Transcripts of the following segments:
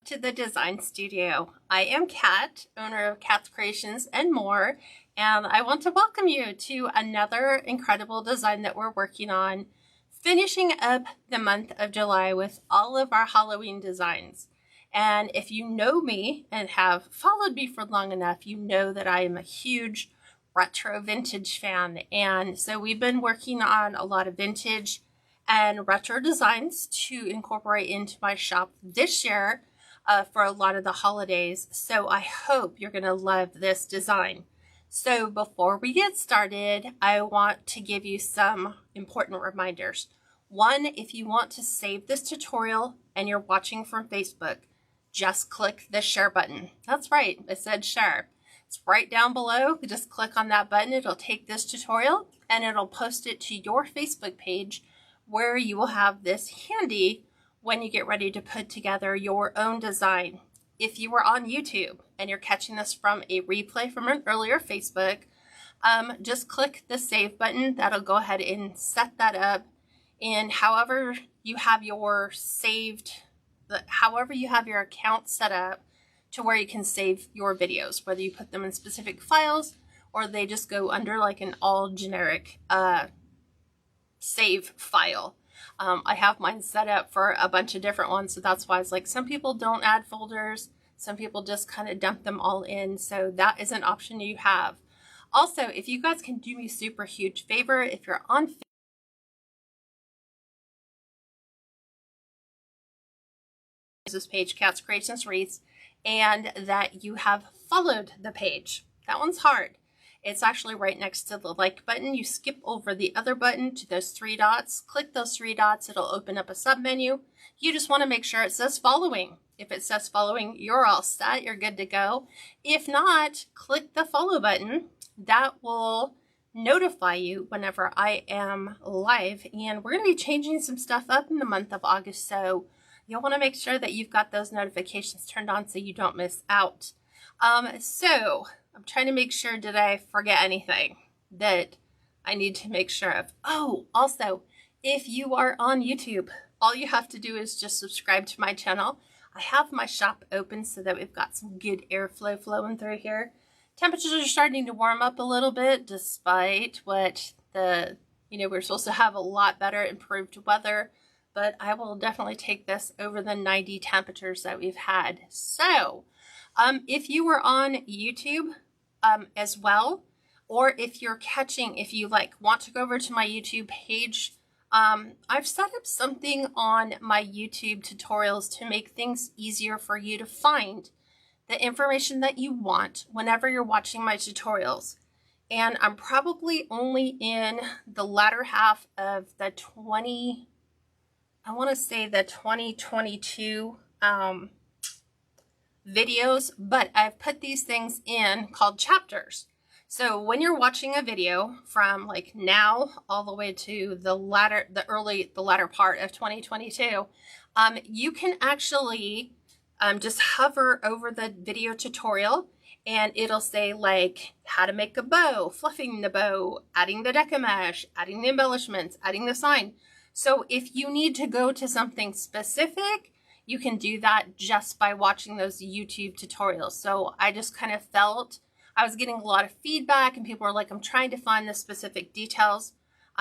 To the design studio. I am Kat, owner of Kat's Creations and More, and I want to welcome you to another incredible design that we're working on, finishing up the month of July with all of our Halloween designs. And if you know me and have followed me for long enough, you know that I am a huge retro vintage fan, and so we've been working on a lot of vintage and retro designs to incorporate into my shop this year. For a lot of the holidays. So I hope you're going to love this design. So before we get started, I want to give you some important reminders. One, if you want to save this tutorial and you're watching from Facebook, just click the share button. That's right, it said share. It's right down below. Just click on that button. It'll take this tutorial and it'll post it to your Facebook page where you will have this handy when you get ready to put together your own design. If you were on YouTube and you're catching this from a replay from an earlier Facebook, just click the save button. That'll go ahead and set that up. And however you have your account set up to where you can save your videos, whether you put them in specific files or they just go under like an all generic save file. I have mine set up for a bunch of different ones, so that's why it's like some people don't add folders, some people just kind of dump them all in, so that is an option you have. Also, if you guys can do me a super huge favor, if you're on this page, Kat's Creations Wreaths, and that you have followed the page. That one's hard. It's actually right next to the like button. You skip over the other button to those three dots. Click those three dots. It'll open up a sub menu. You just want to make sure it says following. If it says following, you're all set. You're good to go. If not, click the follow button. That will notify you whenever I am live. And we're going to be changing some stuff up in the month of August. So you'll want to make sure that you've got those notifications turned on so you don't miss out. So I'm trying to make sure, did I forget anything that I need to make sure of? Oh, also, if you are on YouTube, all you have to do is just subscribe to my channel. I have my shop open so that we've got some good airflow flowing through here. Temperatures are starting to warm up a little bit despite what we're supposed to have a lot better improved weather, but I will definitely take this over the 90 temperatures that we've had. So, if you were on YouTube as well, or if you want to go over to my YouTube page, I've set up something on my YouTube tutorials to make things easier for you to find the information that you want whenever you're watching my tutorials. And I'm probably only in the latter half of the 2022 videos, but I've put these things in called chapters. So when you're watching a video from like now all the way to the latter part of 2022, you can actually just hover over the video tutorial and it'll say like how to make a bow, fluffing the bow, adding the decoupage, adding the embellishments, adding the sign. So if you need to go to something specific, you can do that just by watching those YouTube tutorials. So I just kind of felt I was getting a lot of feedback and people were like, I'm trying to find the specific details.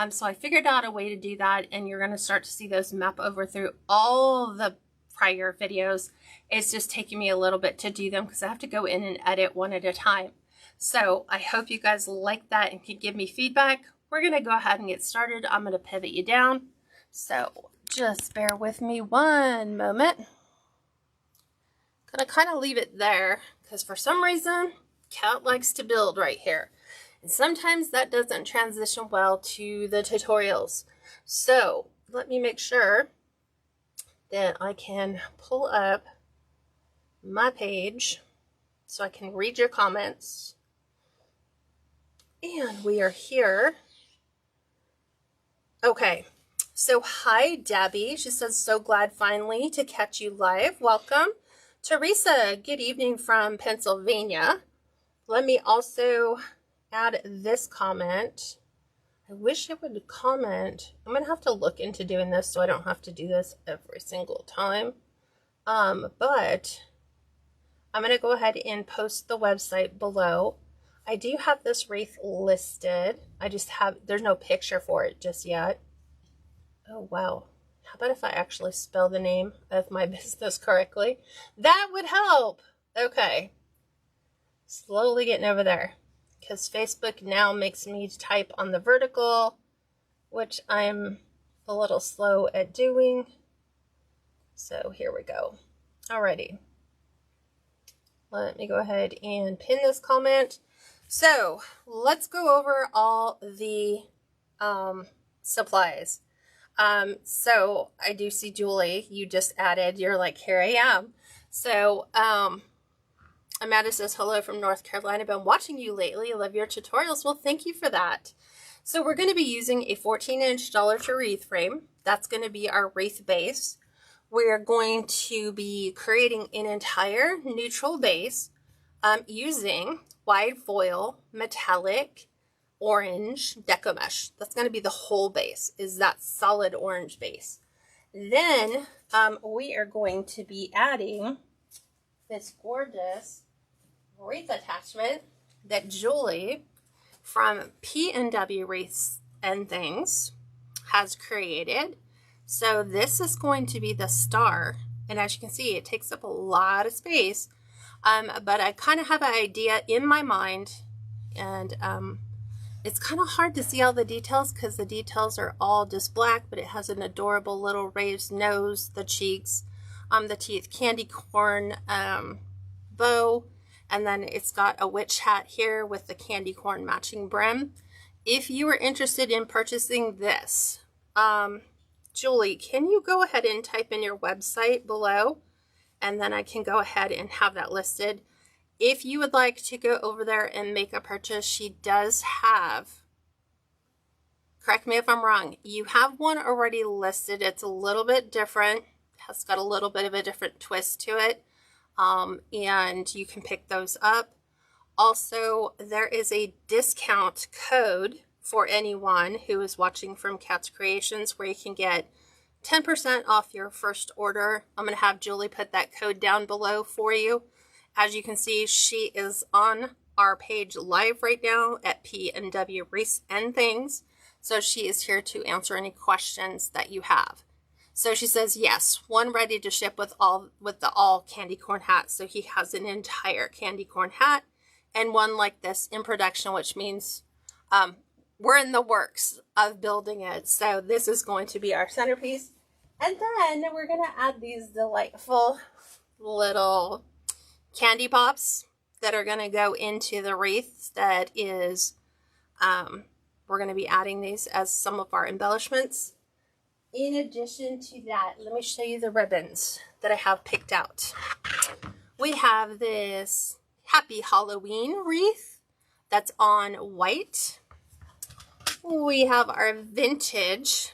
So I figured out a way to do that, and you're going to start to see those map over through all the prior videos. It's just taking me a little bit to do them because I have to go in and edit one at a time. So I hope you guys like that and can give me feedback. We're going to go ahead and get started. I'm going to pivot you down. So just bear with me one moment. Gonna kind of leave it there because for some reason Kat likes to build right here, and sometimes that doesn't transition well to the tutorials. So let me make sure that I can pull up my page so I can read your comments. And we are here. Okay. So hi, Debbie. She says, so glad finally to catch you live. Welcome. Teresa, good evening from Pennsylvania. Let me also add this comment. I wish it would comment. I'm going to have to look into doing this so I don't have to do this every single time. But I'm going to go ahead and post the website below. I do have this wreath listed. There's no picture for it just yet. Oh, wow. How about if I actually spell the name of my business correctly? That would help. Okay. Slowly getting over there. Because Facebook now makes me type on the vertical, which I'm a little slow at doing. So here we go. Alrighty. Let me go ahead and pin this comment. So let's go over all the supplies. So I do see Julie, you just added, you're like, here I am. So Amanda says, hello from North Carolina. Been watching you lately. I love your tutorials. Well, thank you for that. So we're going to be using a 14-inch dollar to wreath frame. That's going to be our wreath base. We're going to be creating an entire neutral base using wide foil, metallic, orange deco mesh. That's going to be the whole base, is that solid orange base. Then we are going to be adding this gorgeous wreath attachment that Julie from P&W Wreaths and Things has created. So this is going to be the star, and as you can see, it takes up a lot of space, but I kind of have an idea in my mind, and it's kind of hard to see all the details because the details are all just black, but it has an adorable little raised nose, the cheeks, the teeth, candy corn bow, and then it's got a witch hat here with the candy corn matching brim. If you are interested in purchasing this, Julie, can you go ahead and type in your website below, and then I can go ahead and have that listed. If you would like to go over there and make a purchase, she does have, correct me if I'm wrong, you have one already listed. It's a little bit different, has got a little bit of a different twist to it, and you can pick those up. Also, there is a discount code for anyone who is watching from Kat's Creations where you can get 10% off your first order. I'm going to have Julie put that code down below for you. As you can see, she is on our page live right now at P&W Wreaths and Things. So she is here to answer any questions that you have. So she says, yes, one ready to ship with the all candy corn hat. So he has an entire candy corn hat and one like this in production, which means we're in the works of building it. So this is going to be our centerpiece. And then we're going to add these delightful little candy pops that are going to go into the wreaths. That is, we're going to be adding these as some of our embellishments. In addition to that, let me show you the ribbons that I have picked out. We have this Happy Halloween wreath that's on white. We have our vintage,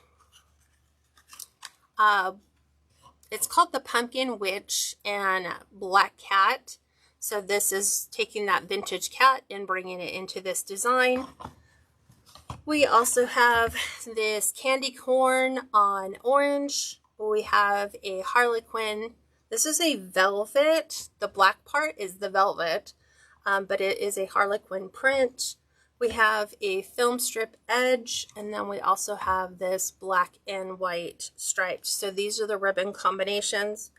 it's called the Pumpkin Witch and Black Cat. So this is taking that vintage cat and bringing it into this design. We also have this candy corn on orange. We have a Harlequin. This is a velvet. The black part is the velvet, but it is a Harlequin print. We have a film strip edge, and then we also have this black and white striped. So these are the ribbon combinations.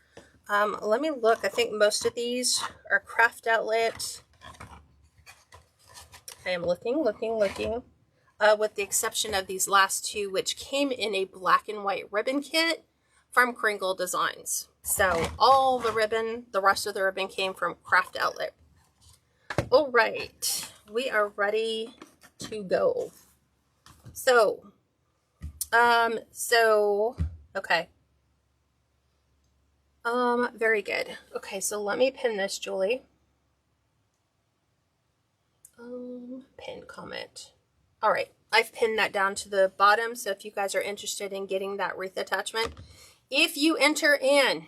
Let me look. I think most of these are Craft Outlet. I am looking. With the exception of these last two, which came in a black and white ribbon kit from Kringle Designs. So all the ribbon, the rest of the ribbon came from Craft Outlet. All right, we are ready to go. So, okay. Very good. Okay, so let me pin this, Julie. Pin comment. All right, I've pinned that down to the bottom. So if you guys are interested in getting that wreath attachment, if you enter in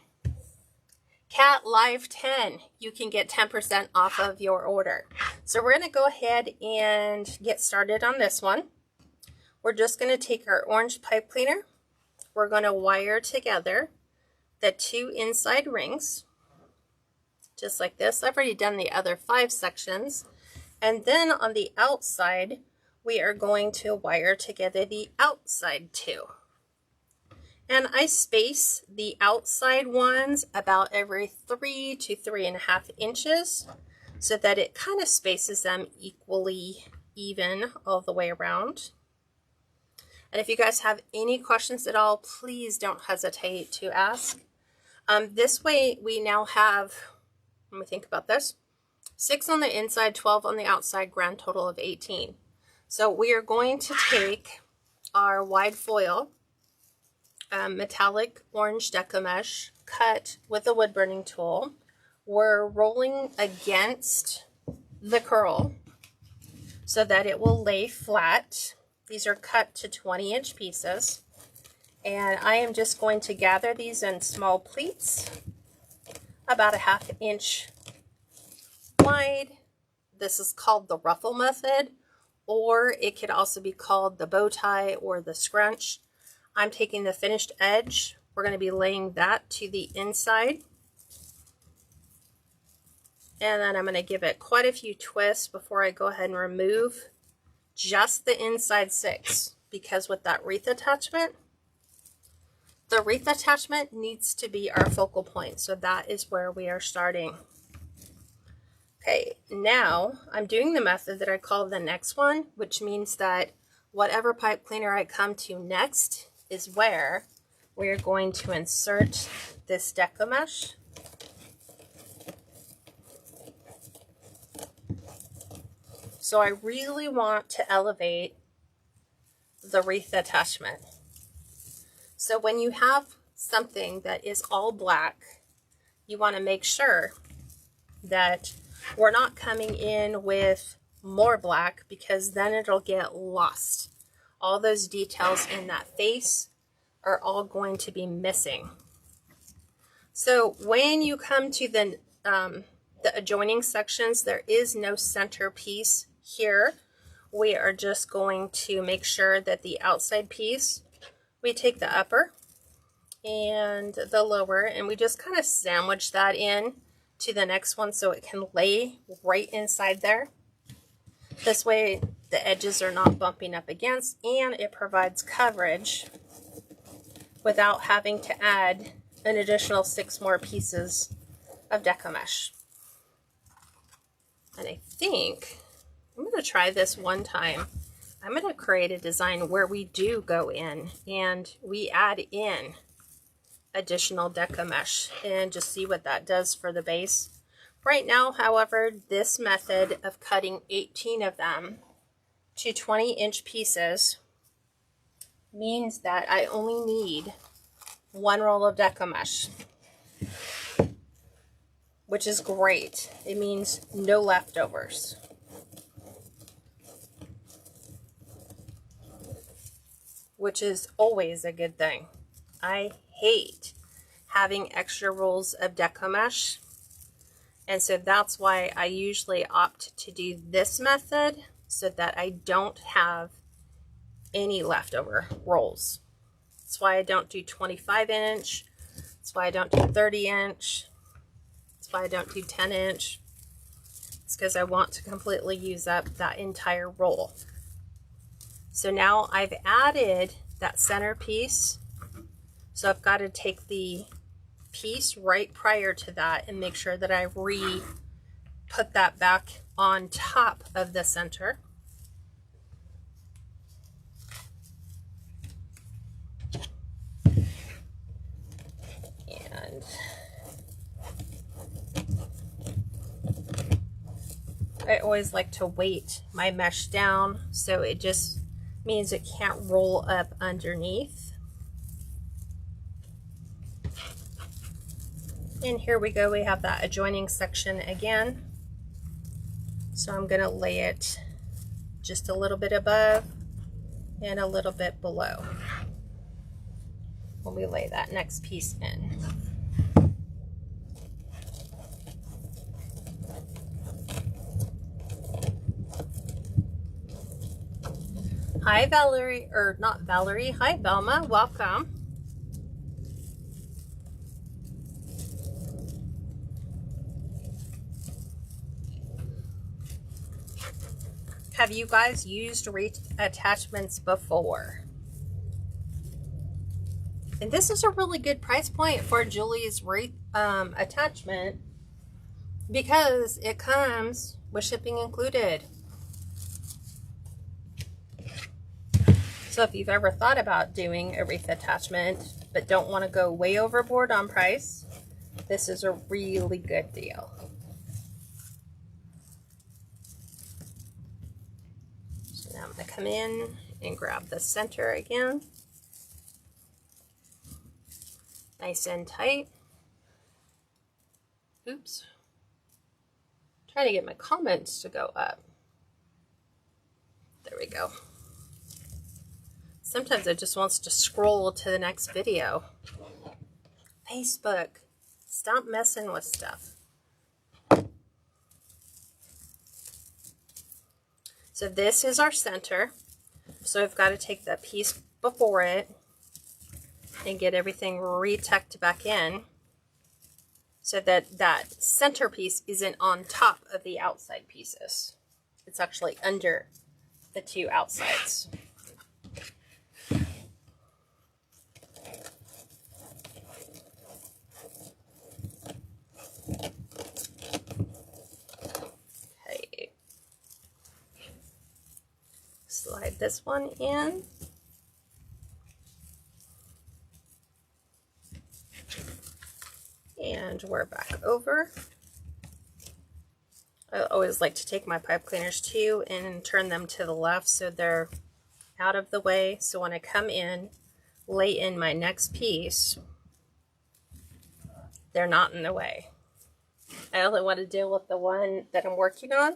Cat Live 10, you can get 10% off of your order. So we're going to go ahead and get started on this one. We're just going to take our orange pipe cleaner. We're going to wire together the 2 inside rings, just like this. I've already done the other 5 sections. And then on the outside, we are going to wire together the outside 2. And I space the outside ones about every 3 to 3.5 inches so that it kind of spaces them equally even all the way around. And if you guys have any questions at all, please don't hesitate to ask. This way we now have, let me think about this, 6 on the inside, 12 on the outside, grand total of 18. So we are going to take our wide foil, metallic orange deco mesh, cut with a wood burning tool. We're rolling against the curl so that it will lay flat. These are cut to 20-inch pieces. And I am just going to gather these in small pleats, about a 1/2 inch wide. This is called the ruffle method, or it could also be called the bow tie or the scrunch. I'm taking the finished edge. We're going to be laying that to the inside. And then I'm going to give it quite a few twists before I go ahead and remove just the inside 6. Because with that wreath attachment, the wreath attachment needs to be our focal point. So that is where we are starting. Okay, now I'm doing the method that I call the next one, which means that whatever pipe cleaner I come to next is where we're going to insert this deco mesh. So I really want to elevate the wreath attachment. So when you have something that is all black, you want to make sure that we're not coming in with more black, because then it'll get lost. All those details in that face are all going to be missing. So when you come to the adjoining sections, there is no center piece here. We are just going to make sure that the outside piece, we take the upper and the lower, and we just kind of sandwich that in to the next one so it can lay right inside there. This way the edges are not bumping up against, and it provides coverage without having to add an additional 6 more pieces of deco mesh. And I think I'm going to try this one time. I'm going to create a design where we do go in and we add in additional deco mesh and just see what that does for the base. Right now, however, this method of cutting 18 of them to 20-inch pieces means that I only need 1 roll of deco mesh, which is great. It means no leftovers. Which is always a good thing. I hate having extra rolls of deco mesh, and so that's why I usually opt to do this method so that I don't have any leftover rolls. That's why I don't do 25-inch. That's why I don't do 30-inch. That's why I don't do 10-inch. It's because I want to completely use up that entire roll. So now I've added that center piece. So I've got to take the piece right prior to that and make sure that I put that back on top of the center. And I always like to weight my mesh down so it just means it can't roll up underneath. And here we go, we have that adjoining section again. So I'm going to lay it just a little bit above and a little bit below when we lay that next piece in. Hi Valerie, or not Valerie, hi Velma, welcome. Have you guys used wreath attachments before? And this is a really good price point for Julie's wreath attachment because it comes with shipping included. So if you've ever thought about doing a wreath attachment but don't want to go way overboard on price, this is a really good deal. So now I'm going to come in and grab the center again. Nice and tight. Oops. Trying to get my comments to go up. There we go. Sometimes it just wants to scroll to the next video. Facebook, stop messing with stuff. So this is our center. So we've got to take the piece before it and get everything re-tucked back in so that that center piece isn't on top of the outside pieces. It's actually under the two outsides. Okay. Slide this one in. And we're back over. I always like to take my pipe cleaners too and turn them to the left so they're out of the way. So when I come in, lay in my next piece, they're not in the way. I only want to deal with the one that I'm working on.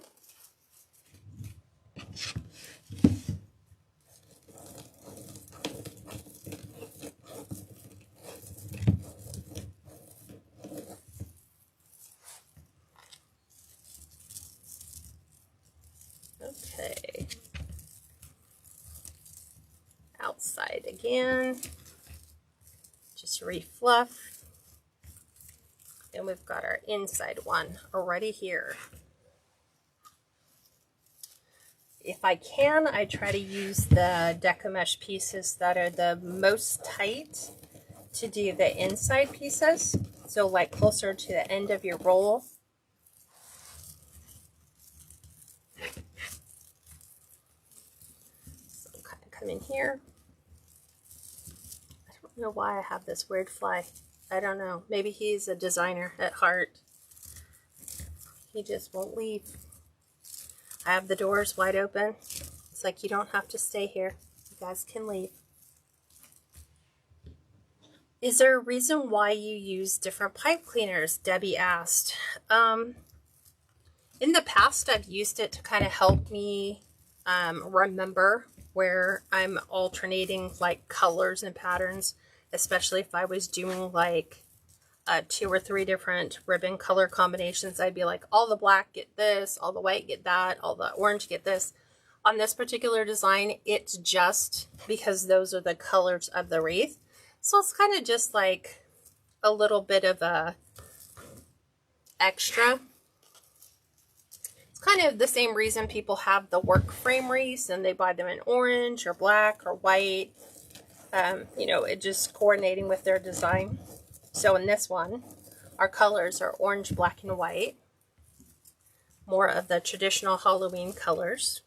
Okay. Outside again. Just refluff. And we've got our inside one already here. If I can, I try to use the Deca mesh pieces that are the most tight to do the inside pieces. So like closer to the end of your roll. So I'm kind of come in here. I don't know why I have this weird fly. I don't know. Maybe he's a designer at heart. He just won't leave. I have the doors wide open. It's like you don't have to stay here. You guys can leave. Is there a reason why you use different pipe cleaners? Debbie asked. In the past, I've used it to kind of help me remember where I'm alternating like colors and patterns, especially if I was doing like 2 or 3 different ribbon color combinations. I'd be like, all the black get this, all the white get that, all the orange get this. On this particular design, it's just because those are the colors of the wreath. So it's kind of just like a little bit of a extra. It's kind of the same reason people have the work frame wreaths and they buy them in orange or black or white. You know, it just coordinating with their design. So in this one, our colors are orange, black, and white. More of the traditional Halloween colors.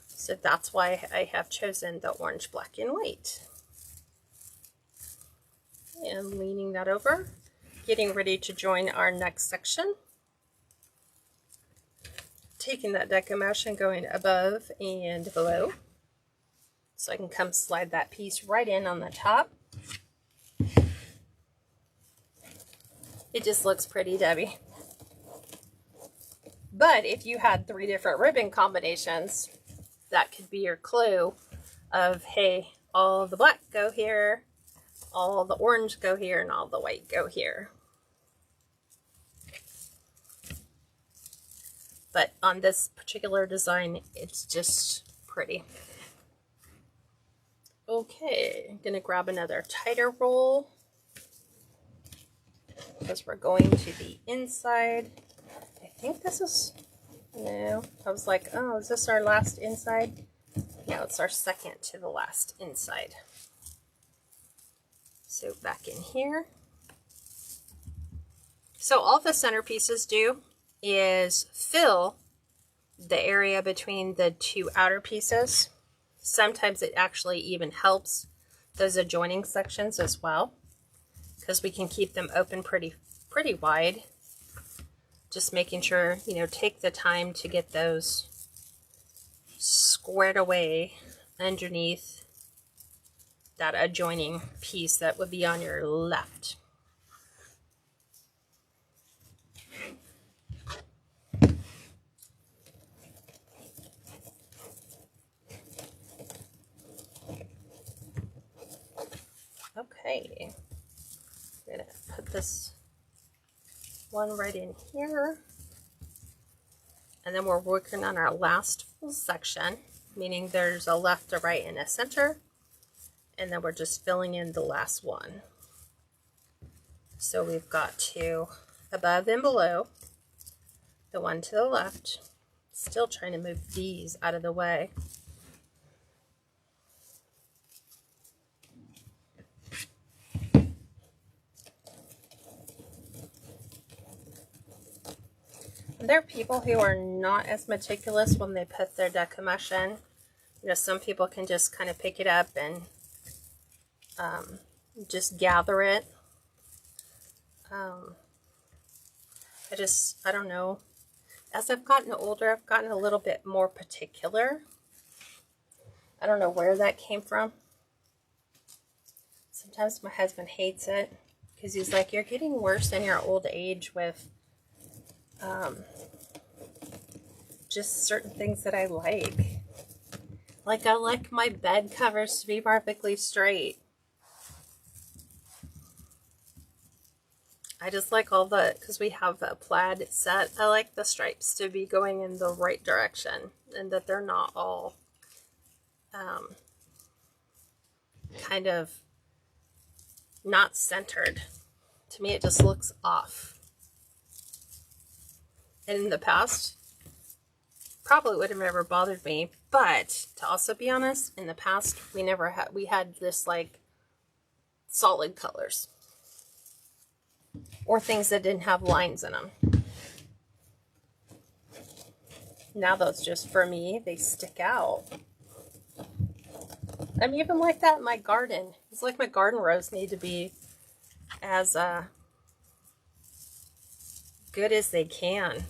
So that's why I have chosen the orange, black, and white. And leaning that over, getting ready to join our next section. Taking that Deca mesh and going above and below. So I can come slide that piece right in on the top. It just looks pretty, Debbie. But if you had 3 different ribbon combinations, that could be your clue of, hey, all the black go here, all the orange go here, and all the white go here. But on this particular design, it's just pretty. Okay, I'm gonna grab another tighter roll. because we're going to the inside. I think this is, no, I was like, oh, is this our last inside? No, it's our second to the last inside. So back in here. So all the centerpieces do is fill the area between the two outer pieces. Sometimes it actually even helps those adjoining sections as well, because we can keep them open pretty wide. Just making sure, you know, take the time to get those squared away underneath that adjoining piece that would be on your left. Okay, I'm gonna put this one right in here, and then we're working on our last full section, meaning there's a left, a right, and a center, and then we're just filling in the last one. So we've got two above and below, the one to the left. Still trying to move these out of the way. There are people who are not as meticulous when they put their decoupage in. You know, some people can just kind of pick it up and just gather it. I don't know. As I've gotten older, I've gotten a little bit more particular. I don't know where that came from. Sometimes my husband hates it because he's like, you're getting worse in your old age with just certain things that I like. Like, I like my bed covers to be perfectly straight. I just like all the, because we have a plaid set, I like the stripes to be going in the right direction and that they're not all kind of not centered. To me, it just looks off. And in the past, probably would have never bothered me, but to also be honest, in the past, we had this like solid colors or things that didn't have lines in them. Now those just, for me, they stick out. I'm even like that in my garden. It's like my garden rows need to be as good as they can.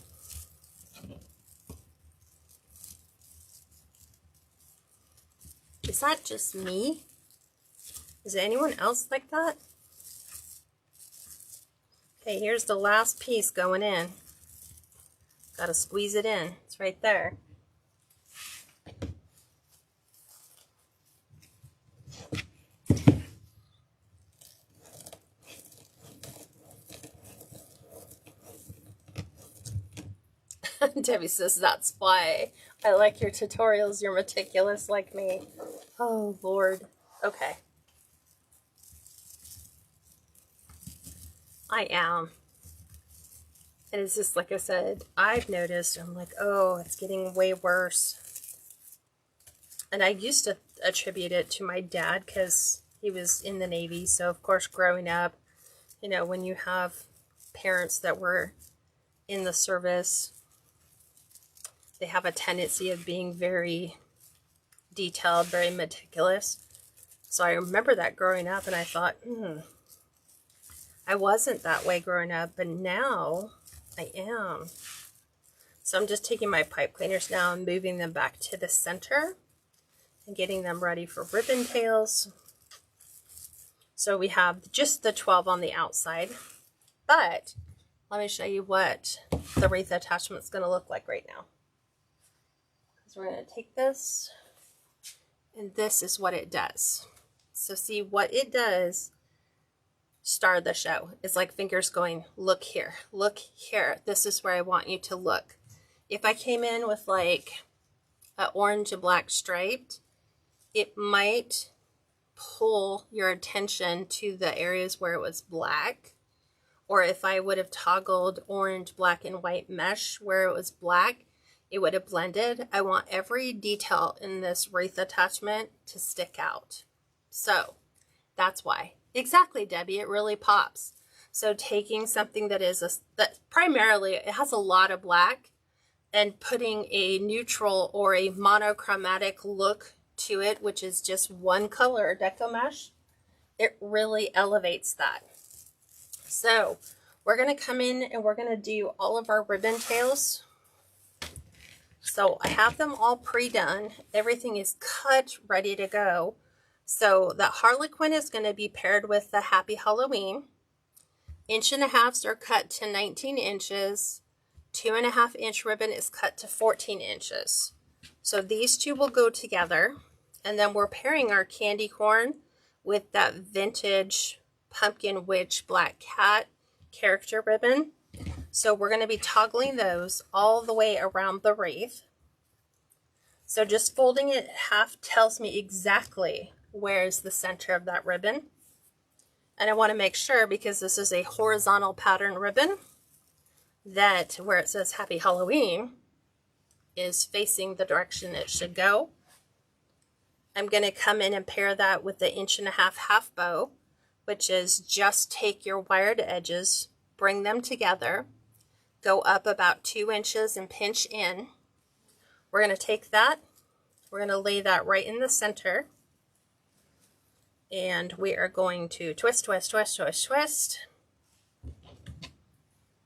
Is that just me? Is anyone else like that? Okay, here's the last piece going in. Got to squeeze it in. It's right there. Debbie says, that's why I like your tutorials. You're meticulous like me. Oh, Lord. Okay. I am. And it's just like I said, I've noticed, I'm like, oh, it's getting way worse. And I used to attribute it to my dad because he was in the Navy. So, of course, growing up, you know, when you have parents that were in the service, they have a tendency of being very detailed, very meticulous. So I remember that growing up, and I thought, I wasn't that way growing up, but now I am. So I'm just taking my pipe cleaners now and moving them back to the center and getting them ready for ribbon tails. So we have just the 12 on the outside, but let me show you what the wreath attachment is going to look like right now. So we're going to take this, and this is what it does. So see what it does, star the show. It's like fingers going, look here, this is where I want you to look. If I came in with like an orange and black striped, it might pull your attention to the areas where it was black. or if I would have toggled orange, black, and white mesh where it was black, it would have blended. I want every detail in this wreath attachment to stick out. So that's why. Exactly, Debbie, it really pops. So taking something that that primarily, it has a lot of black, and putting a neutral or a monochromatic look to it, which is just one color deco mesh, it really elevates that. So we're going to come in and we're going to do all of our ribbon tails. So I have them all pre-done. Everything is cut, ready to go. So the Harlequin is going to be paired with the Happy Halloween. 1.5 are cut to 19 inches. 2.5 inch ribbon is cut to 14 inches. So these two will go together. And then we're pairing our candy corn with that vintage Pumpkin Witch Black Cat character ribbon. So we're going to be toggling those all the way around the wreath. So just folding it half tells me exactly where's the center of that ribbon. And I want to make sure, because this is a horizontal pattern ribbon, that where it says Happy Halloween is facing the direction it should go. I'm going to come in and pair that with the 1.5 half bow, which is just take your wired edges, bring them together, go up about 2 inches and pinch in. We're going to take that, we're going to lay that right in the center, and we are going to twist, twist, twist, twist, twist.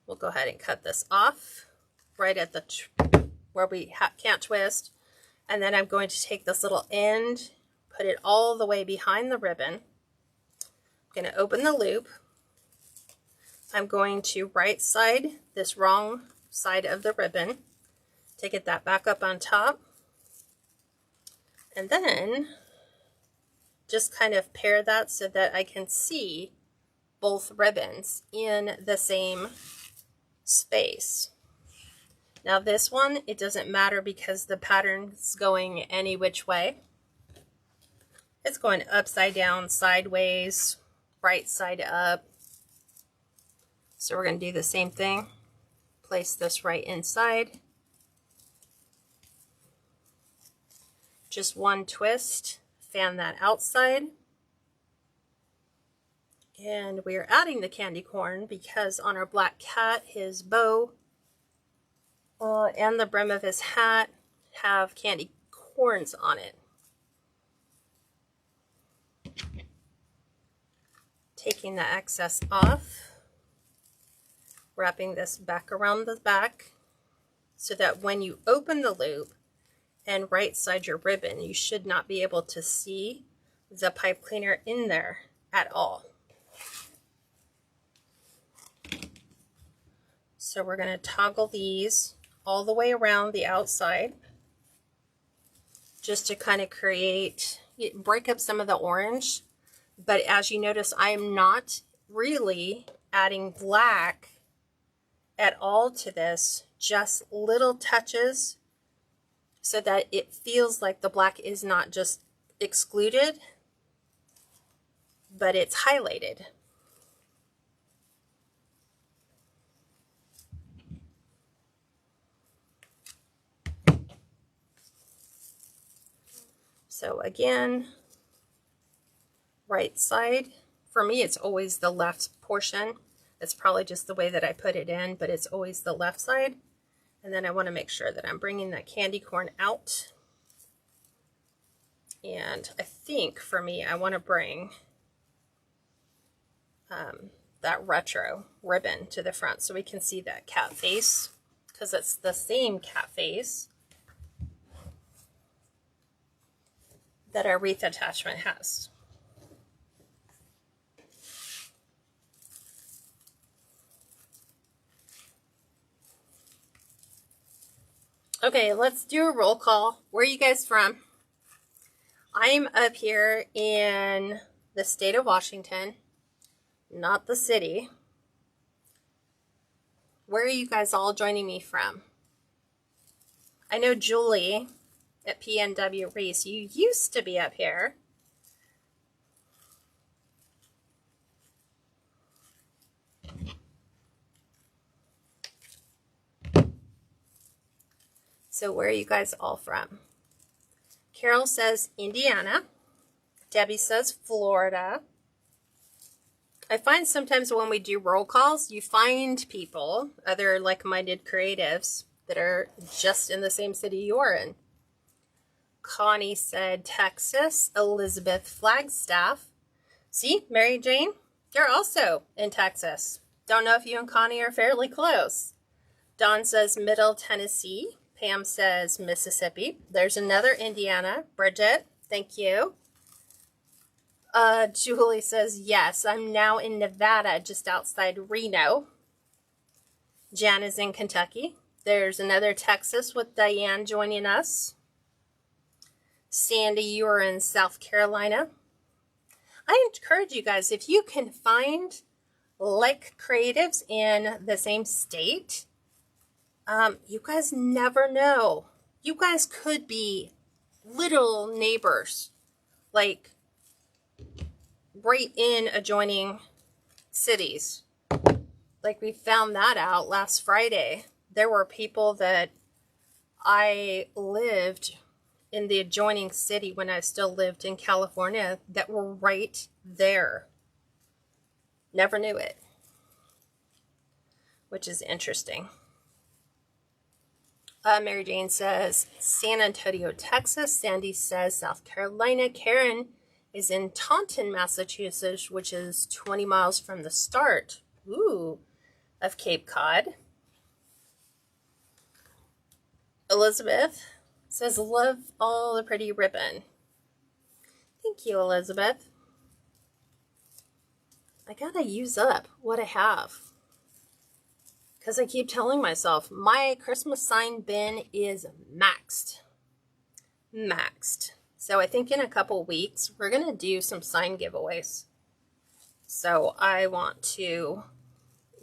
We'll go ahead and cut this off right at the where we can't twist. And then I'm going to take this little end, put it all the way behind the ribbon. I'm going to open the loop. I'm going to right side this wrong side of the ribbon to get that back up on top. And then just kind of pair that so that I can see both ribbons in the same space. Now this one, it doesn't matter because the pattern's going any which way. It's going upside down, sideways, right side up. So we're going to do the same thing. Place this right inside. Just one twist, fan that outside. And we are adding the candy corn because on our black cat, his bow and the brim of his hat have candy corns on it. Taking the excess off, wrapping this back around the back so that when you open the loop and right side your ribbon, you should not be able to see the pipe cleaner in there at all. So we're going to toggle these all the way around the outside just to kind of break up some of the orange. But as you notice, I am not really adding black at all to this, just little touches so that it feels like the black is not just excluded, but it's highlighted. So again, right side, for me it's always the left portion. It's probably just the way that I put it in, but it's always the left side. And then I want to make sure that I'm bringing that candy corn out. And I think for me, I want to bring that retro ribbon to the front so we can see that cat face, because it's the same cat face that our wreath attachment has. Okay, let's do a roll call. Where are you guys from? I'm up here in the state of Washington, not the city. Where are you guys all joining me from? I know Julie at PNW Reese, you used to be up here. So where are you guys all from? Carol says Indiana. Debbie says Florida. I find sometimes when we do roll calls, you find people, other like-minded creatives, that are just in the same city you're in. Connie said Texas. Elizabeth Flagstaff. See, Mary Jane, you're also in Texas. Don't know if you and Connie are fairly close. Dawn says Middle Tennessee. Pam says Mississippi. There's another Indiana. Bridget, thank you. Julie says, yes, I'm now in Nevada, just outside Reno. Jan is in Kentucky. There's another Texas with Diane joining us. Sandy, you are in South Carolina. I encourage you guys, if you can find like creatives in the same state, you guys never know. You guys could be little neighbors, like right in adjoining cities. Like we found that out last Friday. There were people that I lived in the adjoining city when I still lived in California that were right there. Never knew it, which is interesting. Mary Jane says San Antonio, Texas. Sandy says South Carolina. Karen is in Taunton, Massachusetts, which is 20 miles from the start, of Cape Cod. Elizabeth says, love all the pretty ribbon. Thank you, Elizabeth. I gotta use up what I have, because I keep telling myself my Christmas sign bin is maxed. So I think in a couple weeks, we're going to do some sign giveaways. So I want to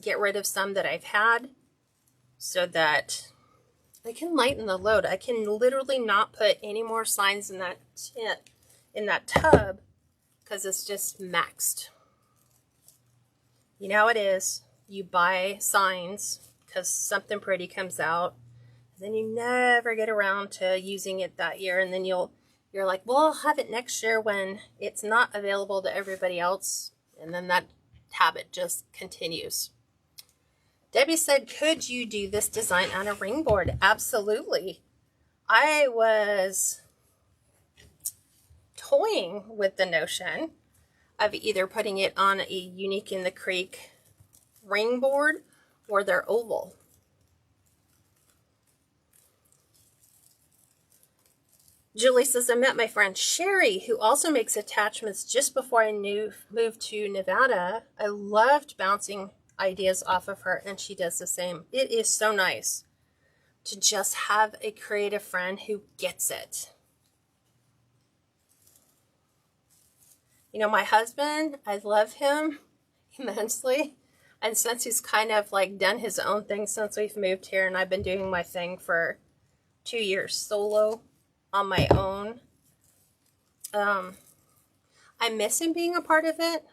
get rid of some that I've had so that I can lighten the load. I can literally not put any more signs in that tub because it's just maxed. You know how it is. You buy signs because something pretty comes out. Then you never get around to using it that year, and then you're like, well, I'll have it next year when it's not available to everybody else, and then that habit just continues. Debbie said, could you do this design on a ring board? Absolutely. I was toying with the notion of either putting it on a Unique in the Creek ring board or their oval. Julie says, I met my friend Sherry, who also makes attachments just before I moved to Nevada. I loved bouncing ideas off of her, and she does the same. It is so nice to just have a creative friend who gets it. You know, my husband, I love him immensely. And since he's kind of like done his own thing since we've moved here, and I've been doing my thing for 2 years solo on my own, I miss him being a part of it,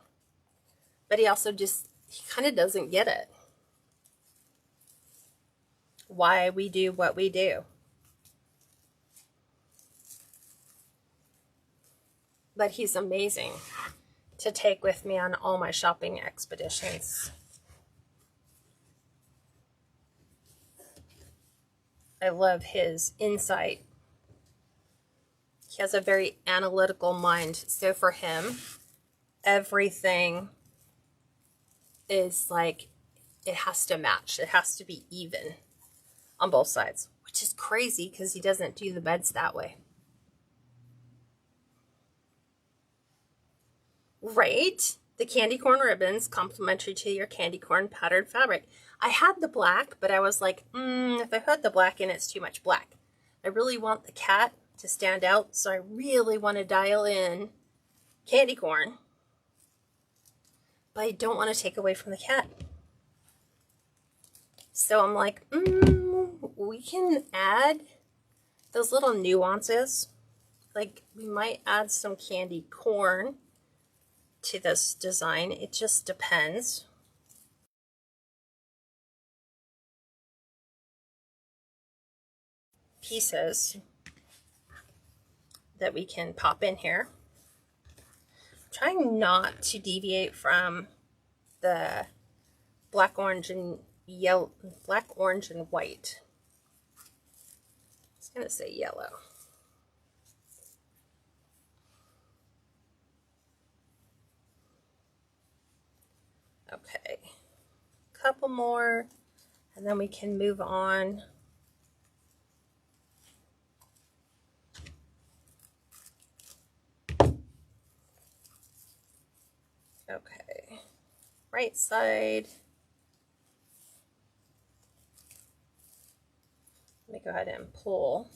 but he also he kind of doesn't get it. Why we do what we do. But he's amazing to take with me on all my shopping expeditions. I love his insight. He has a very analytical mind. So for him, everything is like, it has to match. It has to be even on both sides, which is crazy because he doesn't do the beds that way. Right? The candy corn ribbons, complimentary to your candy corn patterned fabric. I had the black, but I was like, if I put the black in, it's too much black. I really want the cat to stand out, so I really want to dial in candy corn. But I don't want to take away from the cat. So I'm like, we can add those little nuances. Like, we might add some candy corn to this design. It just depends. pieces that we can pop in here. Trying not to deviate from the black, orange, and yellow, black, orange, and white. I was gonna say yellow. Okay, couple more, and then we can move on. Okay, right side. Let me go ahead and pull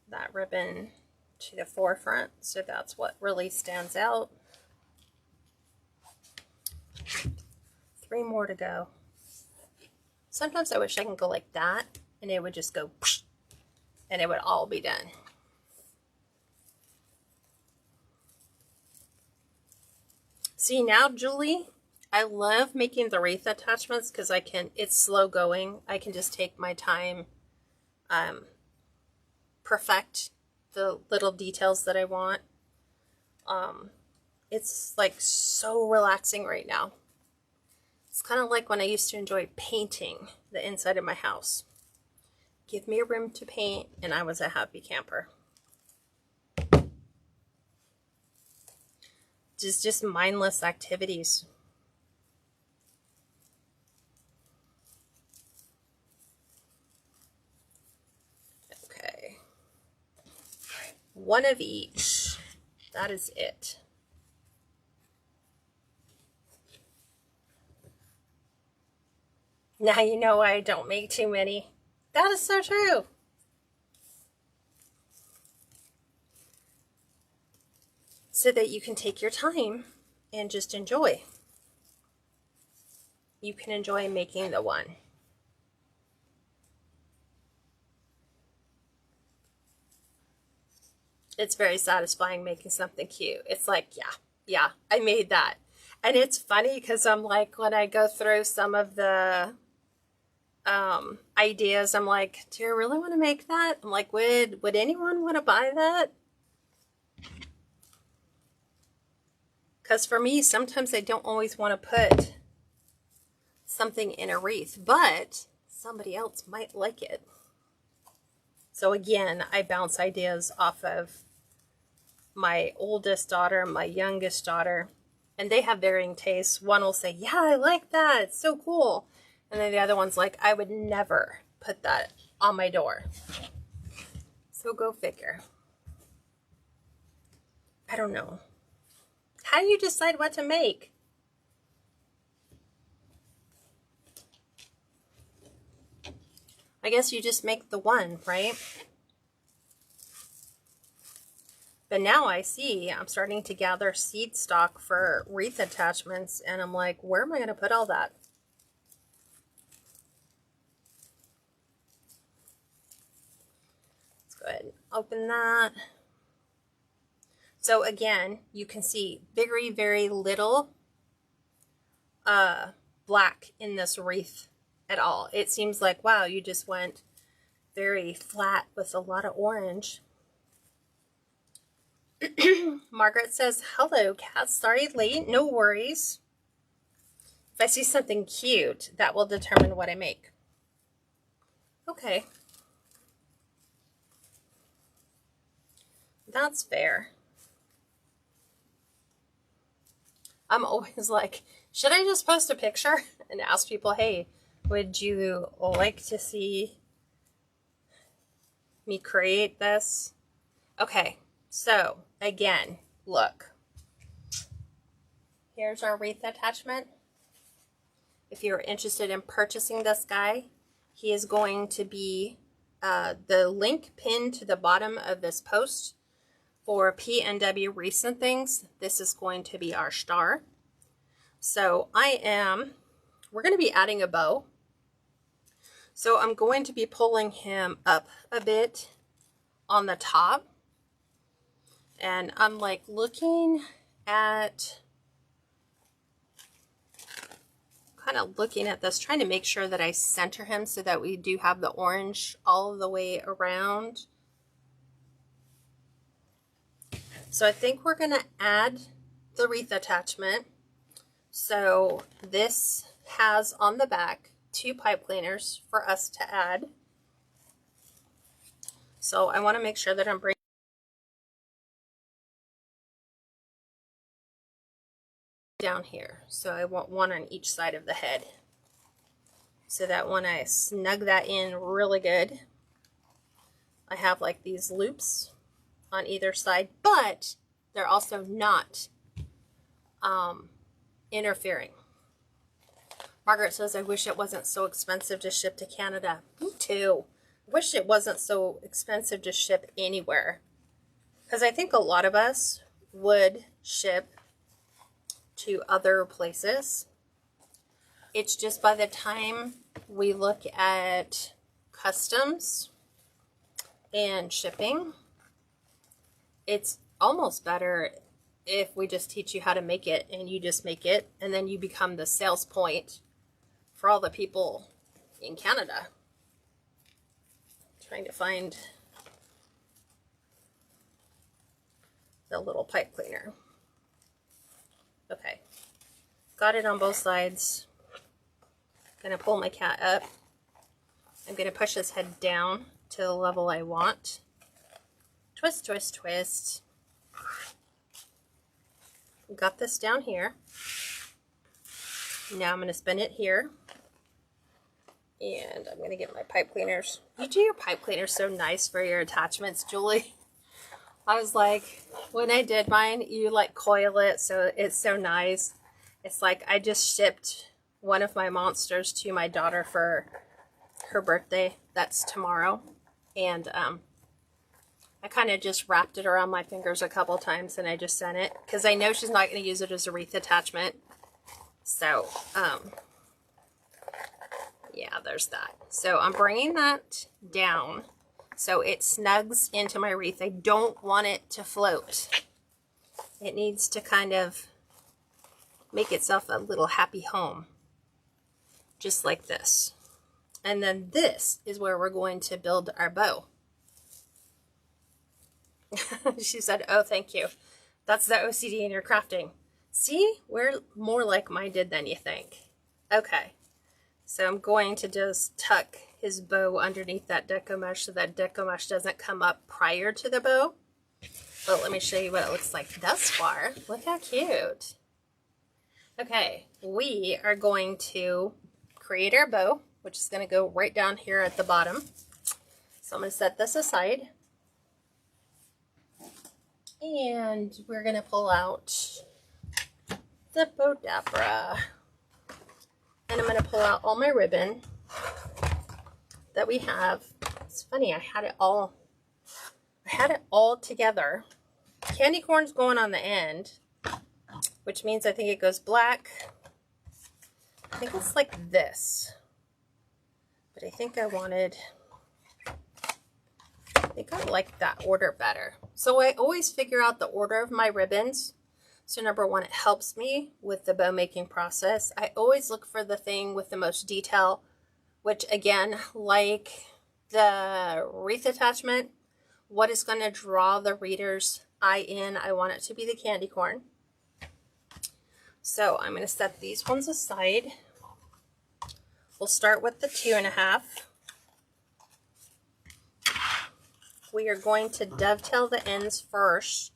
that ribbon to the forefront, so that's what really stands out. 3 more to go. Sometimes I wish I can go like that and it would just go and it would all be done. See now, Julie, I love making the wreath attachments because it's slow going. I can just take my time, perfect the little details that I want. It's like so relaxing right now. It's kind of like when I used to enjoy painting the inside of my house. Give me a room to paint and I was a happy camper. Just mindless activities. Okay. One of each. That is it. Now you know why I don't make too many. That is so true. So that you can take your time and just enjoy. You can enjoy making the one. It's very satisfying making something cute. It's like, yeah, I made that. And it's funny because I'm like, when I go through some of the ideas, I'm like, do you really want to make that? I'm like, would anyone want to buy that? Because for me, sometimes I don't always want to put something in a wreath, but somebody else might like it. So again, I bounce ideas off of my oldest daughter, my youngest daughter, and they have varying tastes. One will say, yeah, I like that. It's so cool. And then the other one's like, I would never put that on my door. So go figure. I don't know. How do you decide what to make? I guess you just make the one, right? But now I see I'm starting to gather seed stock for wreath attachments, and I'm like, where am I going to put all that? Let's go ahead and open that. So again, you can see very, very little black in this wreath at all. It seems like, wow, you just went very flat with a lot of orange. Margaret says, hello, Kat. Sorry late. No worries. If I see something cute, that will determine what I make. Okay. That's fair. I'm always like, should I just post a picture and ask people, hey, would you like to see me create this? Okay, so again, look. Here's our wreath attachment. If you're interested in purchasing this guy, he is going to be the link pinned to the bottom of this post. For PNW recent things, this is going to be our star. So we're going to be adding a bow. So I'm going to be pulling him up a bit on the top. And I'm like looking at kind of looking at this, trying to make sure that I center him so that we do have the orange all the way around. So I think we're going to add the wreath attachment. So this has on the back 2 pipe cleaners for us to add. So I want to make sure that I'm bringing down here. So I want one on each side of the head. So that when I snug that in really good, I have like these loops on either side, but they're also not interfering. Margaret says, I wish it wasn't so expensive to ship to Canada. Me too. I wish it wasn't so expensive to ship anywhere. Because I think a lot of us would ship to other places. It's just by the time we look at customs and shipping, it's almost better if we just teach you how to make it and you just make it, and then you become the sales point for all the people in Canada. Trying to find the little pipe cleaner. Okay, got it on both sides. Gonna pull my cat up. I'm gonna push his head down to the level I want. Twist, twist, twist. Got this down here. Now I'm gonna spin it here. And I'm gonna get my pipe cleaners. You do your pipe cleaners so nice for your attachments, Julie. I was like, when I did mine, you like coil it so it's so nice. It's like I just shipped one of my monsters to my daughter for her birthday. That's tomorrow. And I kind of just wrapped it around my fingers a couple times and I just sent it because I know she's not going to use it as a wreath attachment. So, yeah, there's that. So I'm bringing that down so it snugs into my wreath. I don't want it to float. It needs to kind of make itself a little happy home, just like this. And then this is where we're going to build our bow. She said, oh, thank you. That's the OCD in your crafting. See, we're more like-minded than you think. Okay, so I'm going to just tuck his bow underneath that deco mesh so that deco mesh doesn't come up prior to the bow. But let me show you what it looks like thus far. Look how cute. Okay, we are going to create our bow, which is going to go right down here at the bottom. So I'm going to set this aside. And we're going to pull out the Bowdabra. And I'm going to pull out all my ribbon that we have. It's funny, I had it all together. Candy corn's going on the end, which means I think it goes black. I think it's like this. But I think I like that order better. So I always figure out the order of my ribbons. So number one, it helps me with the bow making process. I always look for the thing with the most detail, which again, like the wreath attachment, what is going to draw the reader's eye in? I want it to be the candy corn. So I'm going to set these ones aside. We'll start with the 2.5. We are going to dovetail the ends first,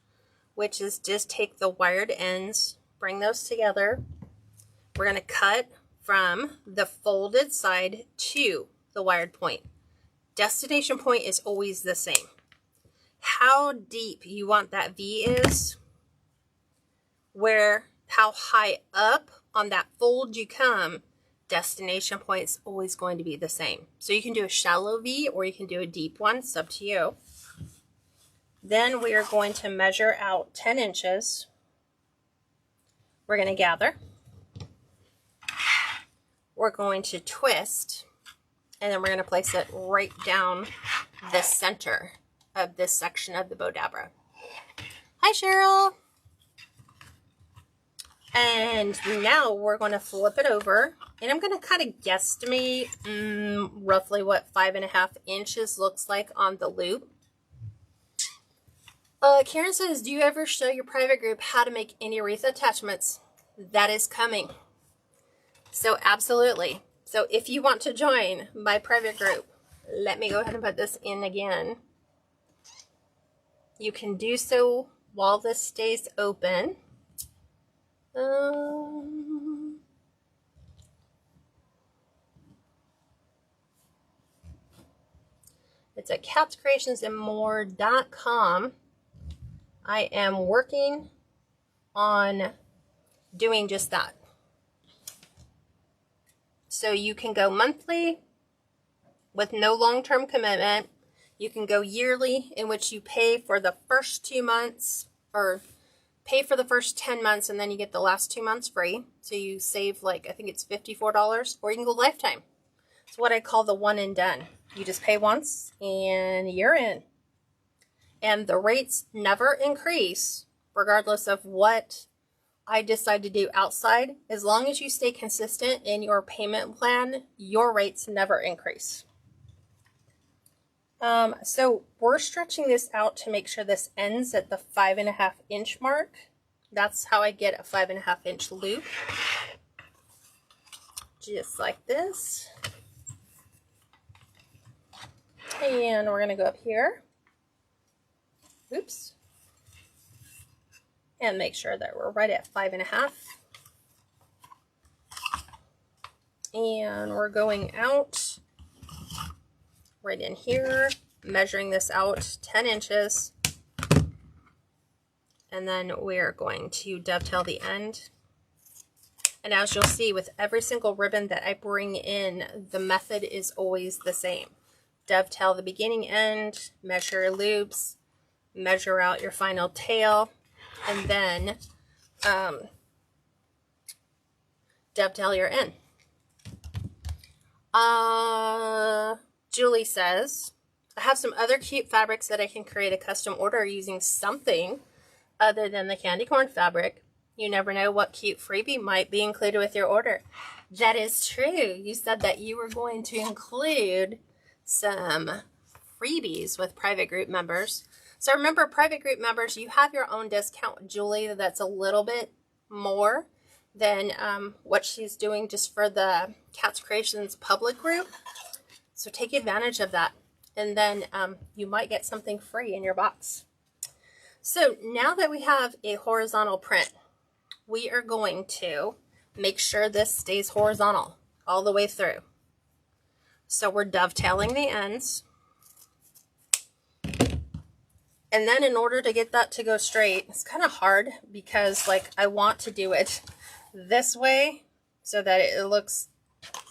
which is just take the wired ends, bring those together. We're going to cut from the folded side to the wired point. Destination point is always the same. How deep you want that V is, how high up on that fold you come, destination point is always going to be the same. So you can do a shallow V or you can do a deep one. It's up to you. Then we are going to measure out 10 inches. We're going to gather. We're going to twist. And then we're going to place it right down the center of this section of the Bowdabra. Hi, Cheryl. And now we're going to flip it over, and I'm going to kind of guesstimate roughly what 5.5 inches looks like on the loop. Karen says, do you ever show your private group how to make any wreath attachments? That is coming. So absolutely. So if you want to join my private group, let me go ahead and put this in again. You can do so while this stays open. It's at catscreationsandmore.com. I am working on doing just that. So you can go monthly with no long-term commitment. You can go yearly, in which you pay for the first 2 months, or pay for the first 10 months, and then you get the last 2 months free. So you save, like, I think it's $54, or you can go lifetime. It's what I call the one and done. You just pay once and you're in. And the rates never increase, regardless of what I decide to do outside. As long as you stay consistent in your payment plan, your rates never increase. So we're stretching this out to make sure this ends at the 5.5 inch mark. That's how I get a 5.5 inch loop. Just like this. And we're going to go up here. Oops. And make sure that we're right at 5.5. And we're going out right in here, measuring this out 10 inches. And then we're going to dovetail the end. And as you'll see, with every single ribbon that I bring in, the method is always the same. Dovetail the beginning end, measure your loops, measure out your final tail, and then dovetail your end. Julie says, I have some other cute fabrics that I can create a custom order using something other than the candy corn fabric. You never know what cute freebie might be included with your order. That is true. You said that you were going to include some freebies with private group members. So remember, private group members, you have your own discount, Julie, that's a little bit more than what she's doing just for the Cats Creations public group. So take advantage of that. And then you might get something free in your box. So now that we have a horizontal print, we are going to make sure this stays horizontal all the way through. So we're dovetailing the ends. And then in order to get that to go straight, it's kind of hard because, like, I want to do it this way so that it looks,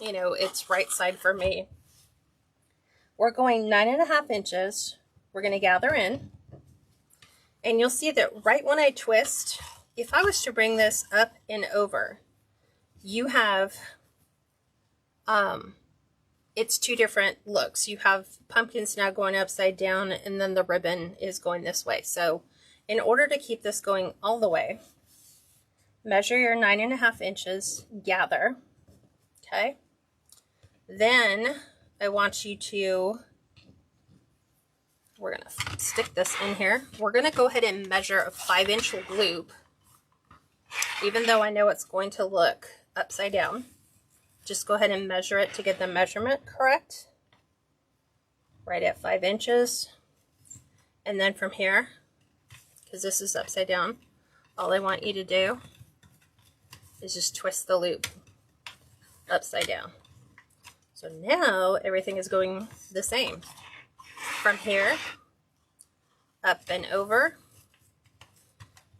you know, it's right side for me. We're going 9.5 inches. We're going to gather in. And you'll see that right when I twist, if I was to bring this up and over, you have, it's two different looks. You have pumpkins now going upside down, and then the ribbon is going this way. So in order to keep this going all the way, measure your 9.5 inches, gather, okay? Then I want you to, we're gonna stick this in here. We're gonna go ahead and measure a 5-inch loop, even though I know it's going to look upside down. Just go ahead and measure it to get the measurement correct. Right at 5 inches. And then from here, because this is upside down, all I want you to do is just twist the loop upside down. So now everything is going the same. From here, up and over,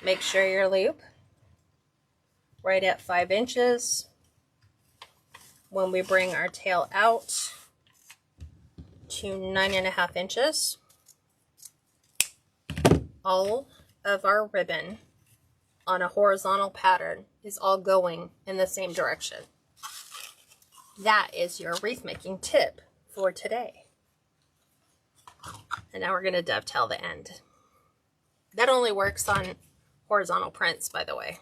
make sure your loop right at 5 inches. When we bring our tail out to 9.5 inches, all of our ribbon on a horizontal pattern is all going in the same direction. That is your wreath making tip for today. And now we're going to dovetail the end. That only works on horizontal prints, by the way.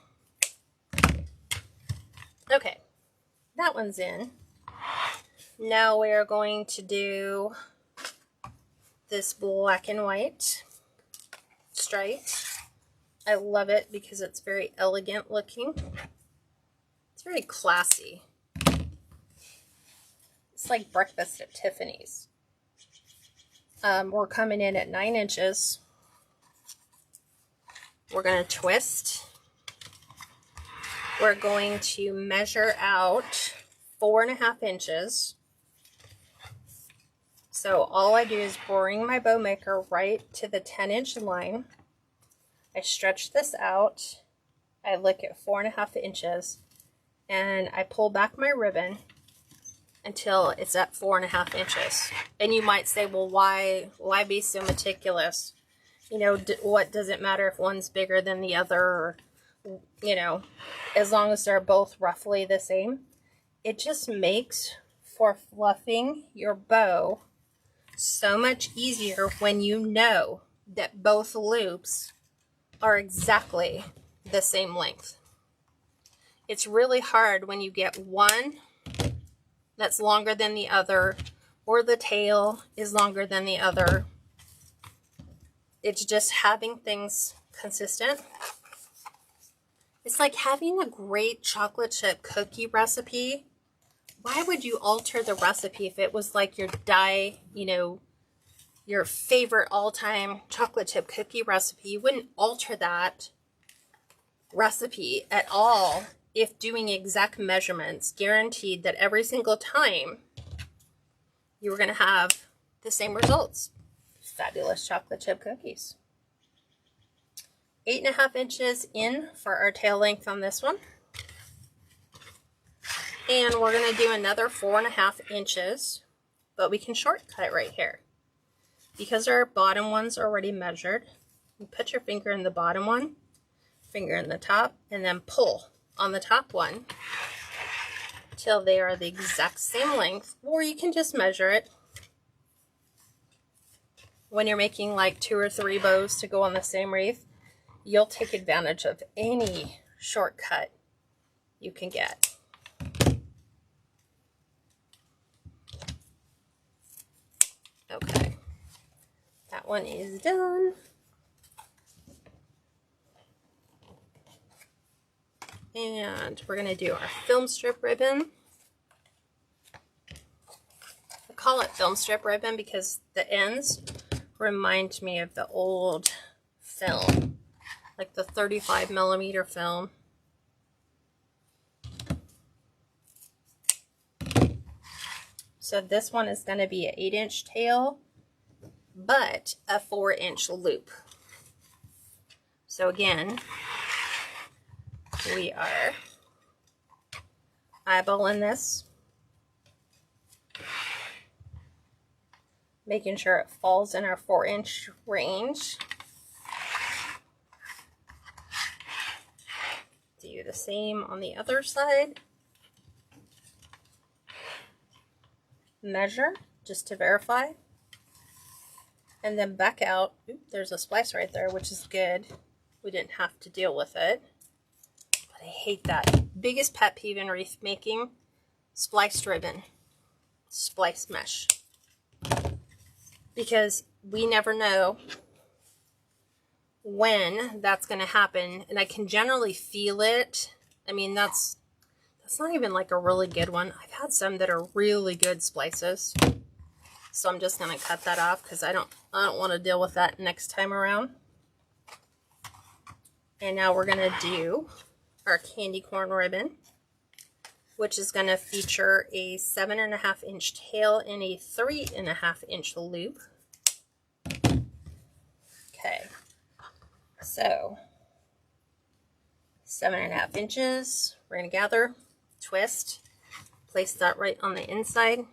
that one's in. Now we are going to do this black and white stripe. I love it because it's very elegant looking. It's very classy. It's like breakfast at Tiffany's. We're coming in at 9 inches. We're going to twist. We're going to measure out 4.5 inches. So all I do is bring my bow maker right to the 10-inch line. I stretch this out. I look at 4.5 inches, and I pull back my ribbon until it's at 4.5 inches. And you might say, well, why be so meticulous? You know, what does it matter if one's bigger than the other? Or, you know, as long as they're both roughly the same. It just makes for fluffing your bow so much easier when you know that both loops are exactly the same length. It's really hard when you get one that's longer than the other, or the tail is longer than the other. It's just having things consistent. It's like having a great chocolate chip cookie recipe. Why would you alter the recipe if it was like your your favorite all-time chocolate chip cookie recipe? You wouldn't alter that recipe at all if doing exact measurements guaranteed that every single time you were going to have the same results. Fabulous chocolate chip cookies. 8.5 inches in for our tail length on this one. And we're going to do another 4.5 inches, but we can shortcut right here. Because our bottom one's already measured, you put your finger in the bottom one, finger in the top, and then pull on the top one till they are the exact same length, or you can just measure it. When you're making like 2 or 3 bows to go on the same wreath, you'll take advantage of any shortcut you can get. Okay, that one is done. And we're going to do our film strip ribbon. I call it film strip ribbon because the ends remind me of the old film, like the 35mm film. So this one is going to be an 8-inch tail, but a 4-inch loop. So again, we are eyeballing this, making sure it falls in our 4-inch range. Do the same on the other side. Measure just to verify, and then back out. Oop, there's a splice right there, which is good. We didn't have to deal with it, but I hate that. Biggest pet peeve in wreath making: spliced ribbon, splice mesh, because we never know when that's going to happen, and I can generally feel it. I mean, that's not even like a really good one. I've had some that are really good splices, so I'm just going to cut that off because I don't want to deal with that next time around. And now we're going to do our candy corn ribbon, which is going to feature a 7.5-inch tail and a 3.5-inch loop. Okay, so 7.5 inches. We're going to gather, twist, place that right on the inside.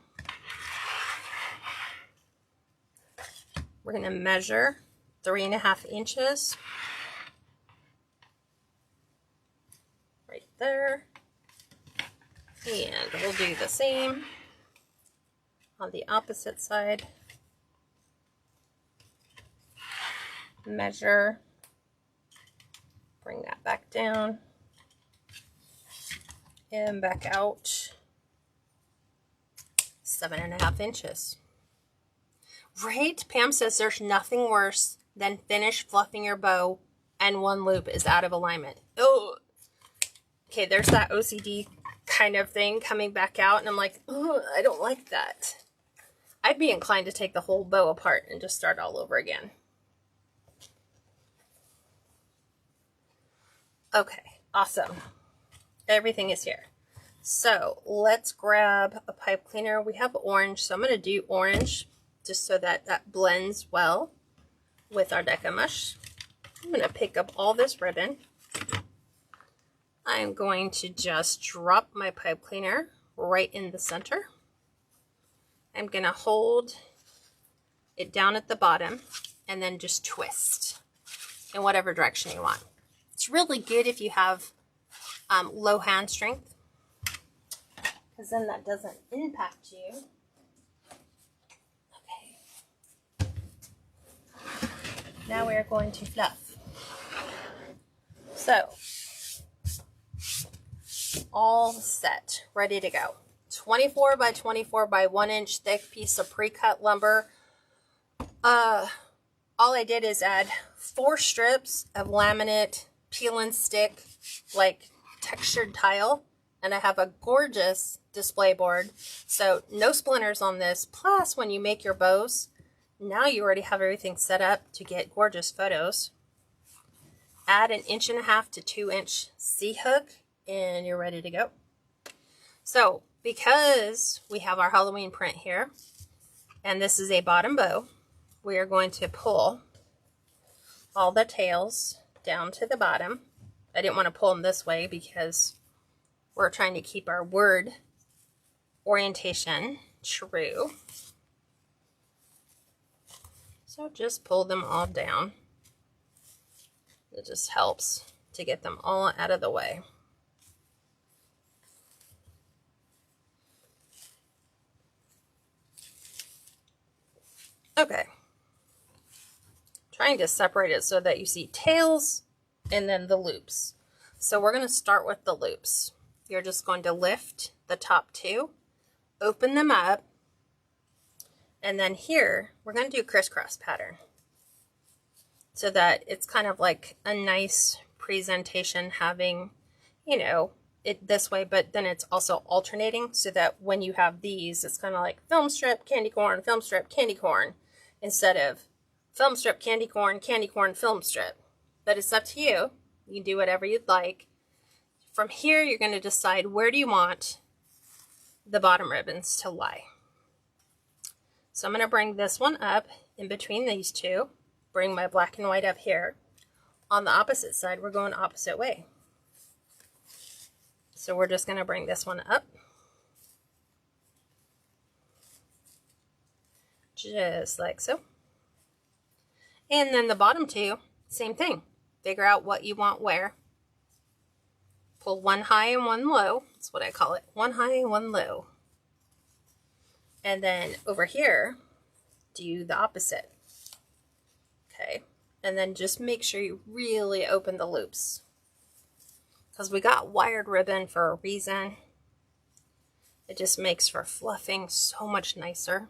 We're going to measure 3.5 inches right there, and we'll do the same on the opposite side. Measure, bring that back down and back out 7.5 inches. Right? Pam says there's nothing worse than finish fluffing your bow and one loop is out of alignment. Oh, okay, there's that OCD kind of thing coming back out, and I'm like, oh, I don't like that. I'd be inclined to take the whole bow apart and just start all over again. Okay, awesome. Everything is here. So let's grab a pipe cleaner. We have orange, so I'm going to do orange just so that that blends well with our Deca-Mush. I'm going to pick up all this ribbon. I'm going to just drop my pipe cleaner right in the center. I'm going to hold it down at the bottom and then just twist in whatever direction you want. It's really good if you have low hand strength, because then that doesn't impact you. Okay. Now we're going to fluff. So, all set, ready to go. 24 by 24 by 1 inch thick piece of pre-cut lumber. All I did is add 4 strips of laminate peel and stick, like textured tile, and I have a gorgeous display board, so no splinters on this. Plus, when you make your bows, now you already have everything set up to get gorgeous photos. Add an 1.5 to 2 inch C-hook and you're ready to go. So because we have our Halloween print here and this is a bottom bow, we are going to pull all the tails down to the bottom. I didn't want to pull them this way because we're trying to keep our word orientation true. So just pull them all down. It just helps to get them all out of the way. Okay. Trying to separate it so that you see tails and then the loops. So we're going to start with the loops. You're just going to lift the top 2, open them up, and then here we're going to do crisscross pattern so that it's kind of like a nice presentation, having, you know, it this way, but then it's also alternating so that when you have these, it's kind of like film strip, candy corn, film strip, candy corn, instead of film strip, candy corn, film strip. But it's up to you. You can do whatever you'd like. From here, you're going to decide where do you want the bottom ribbons to lie. So I'm going to bring this one up in between these two. Bring my black and white up here. On the opposite side, we're going opposite way. So we're just going to bring this one up. Just like so. And then the bottom 2, same thing. Figure out what you want where. Pull one high and one low. That's what I call it. One high and one low. And then over here, do the opposite. Okay. And then just make sure you really open the loops, because we got wired ribbon for a reason. It just makes for fluffing so much nicer.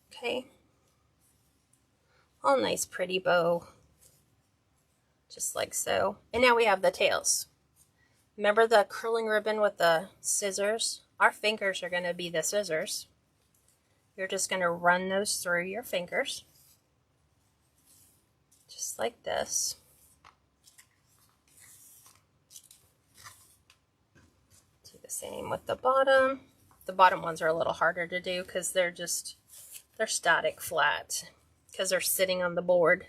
Okay. All nice pretty bow. Just like so. And now we have the tails. Remember the curling ribbon with the scissors? Our fingers are going to be the scissors. You're just going to run those through your fingers. Just like this. Do the same with the bottom. The bottom ones are a little harder to do because they're static flat, because they're sitting on the board.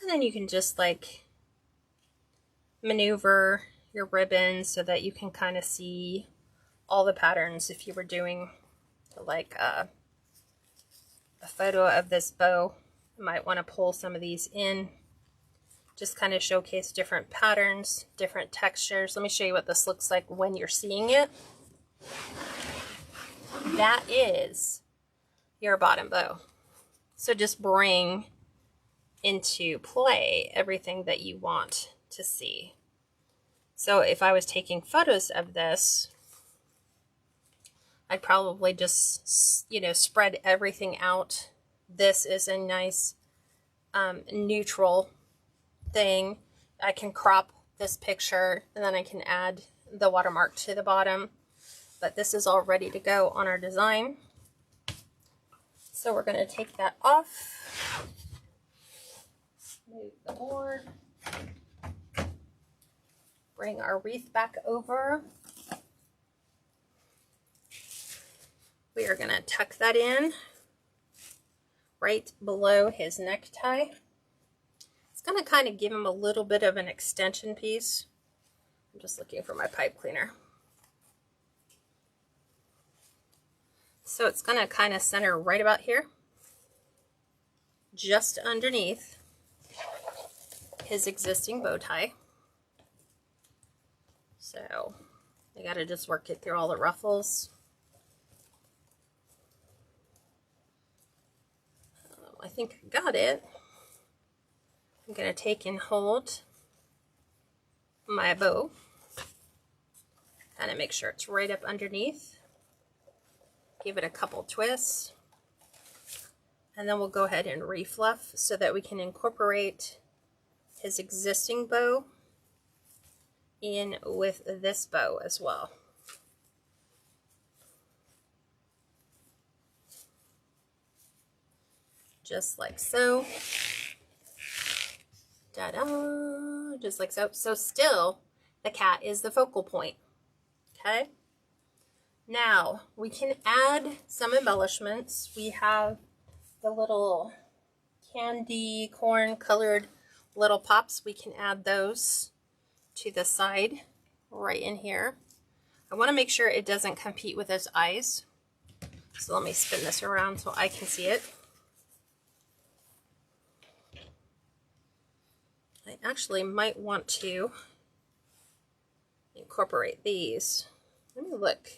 And then you can just like maneuver your ribbon so that you can kind of see all the patterns. If you were doing like a photo of this bow, you might want to pull some of these in, just kind of showcase different patterns, different textures. Let me show you what this looks like when you're seeing it. That is your bottom bow. So just bring into play everything that you want to see. So if I was taking photos of this, I'd probably just, you know, spread everything out. This is a nice neutral thing. I can crop this picture and then I can add the watermark to the bottom. But this is all ready to go on our design. So we're going to take that off. Move the board. Bring our wreath back over. We are going to tuck that in right below his necktie. It's going to kind of give him a little bit of an extension piece. I'm just looking for my pipe cleaner. So it's going to kind of center right about here, just underneath his existing bow tie. So I got to just work it through all the ruffles. I think I got it. I'm going to take and hold my bow and make sure it's right up underneath. Give it a couple twists. And then we'll go ahead and refluff so that we can incorporate his existing bow in with this bow as well. Just like so. Ta-da! Just like so. So still, the cat is the focal point. Okay? Now, we can add some embellishments. We have the little candy corn colored little pops. We can add those to the side right in here. I want to make sure it doesn't compete with his eyes. So let me spin this around so I can see it. I actually might want to incorporate these. Let me look.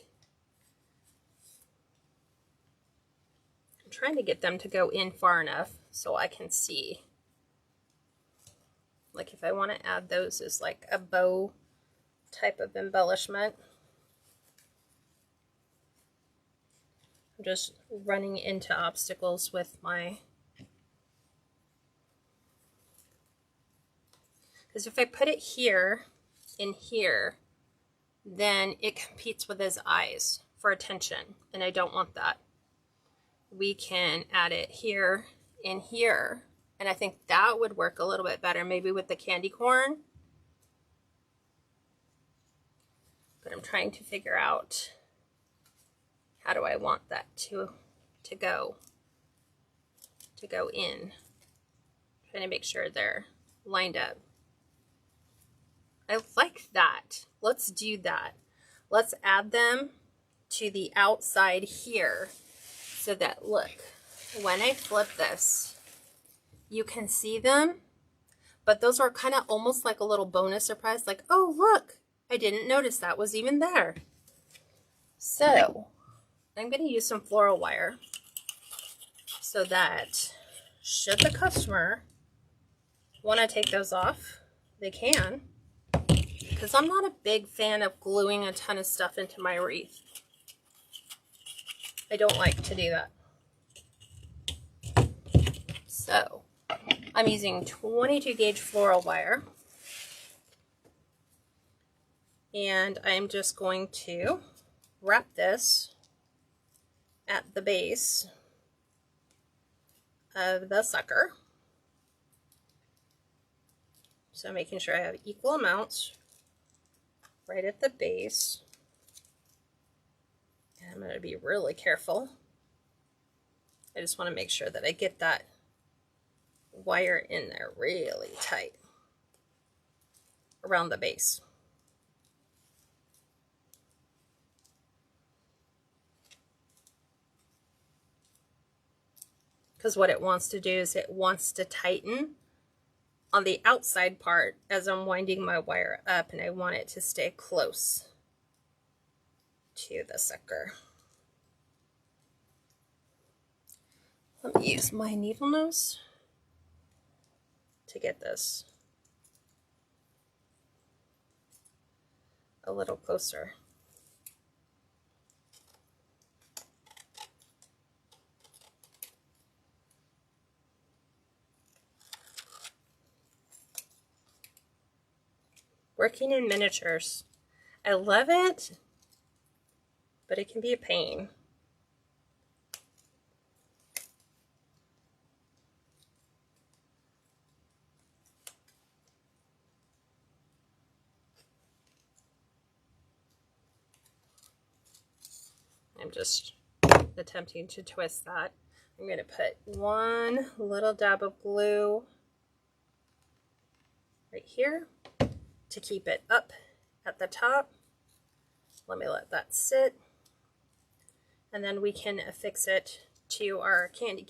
I'm trying to get them to go in far enough so I can see. Like if I want to add those as like a bow type of embellishment. I'm just running into obstacles with my... Because if I put it here, in here, then it competes with his eyes for attention, and I don't want that. We can add it here, in here, and I think that would work a little bit better, maybe with the candy corn. But I'm trying to figure out how do I want that to go in. Trying to make sure they're lined up. I like that. Let's do that. Let's add them to the outside here so that, look, when I flip this, you can see them, but those are kind of almost like a little bonus surprise, like, oh, look, I didn't notice that was even there. So I'm going to use some floral wire so that should the customer want to take those off, they can. Because I'm not a big fan of gluing a ton of stuff into my wreath. I don't like to do that. So, I'm using 22 gauge floral wire. And I'm just going to wrap this at the base of the sucker. So making sure I have equal amounts right at the base. And I'm going to be really careful. I just want to make sure that I get that wire in there really tight around the base. Because what it wants to do is it wants to tighten on the outside part as I'm winding my wire up, and I want it to stay close to the sucker. Let me use my needle nose to get this a little closer. Working in miniatures. I love it, but it can be a pain. I'm just attempting to twist that. I'm going to put one little dab of glue right here to keep it up at the top. Let me let that sit. And then we can affix it to our candy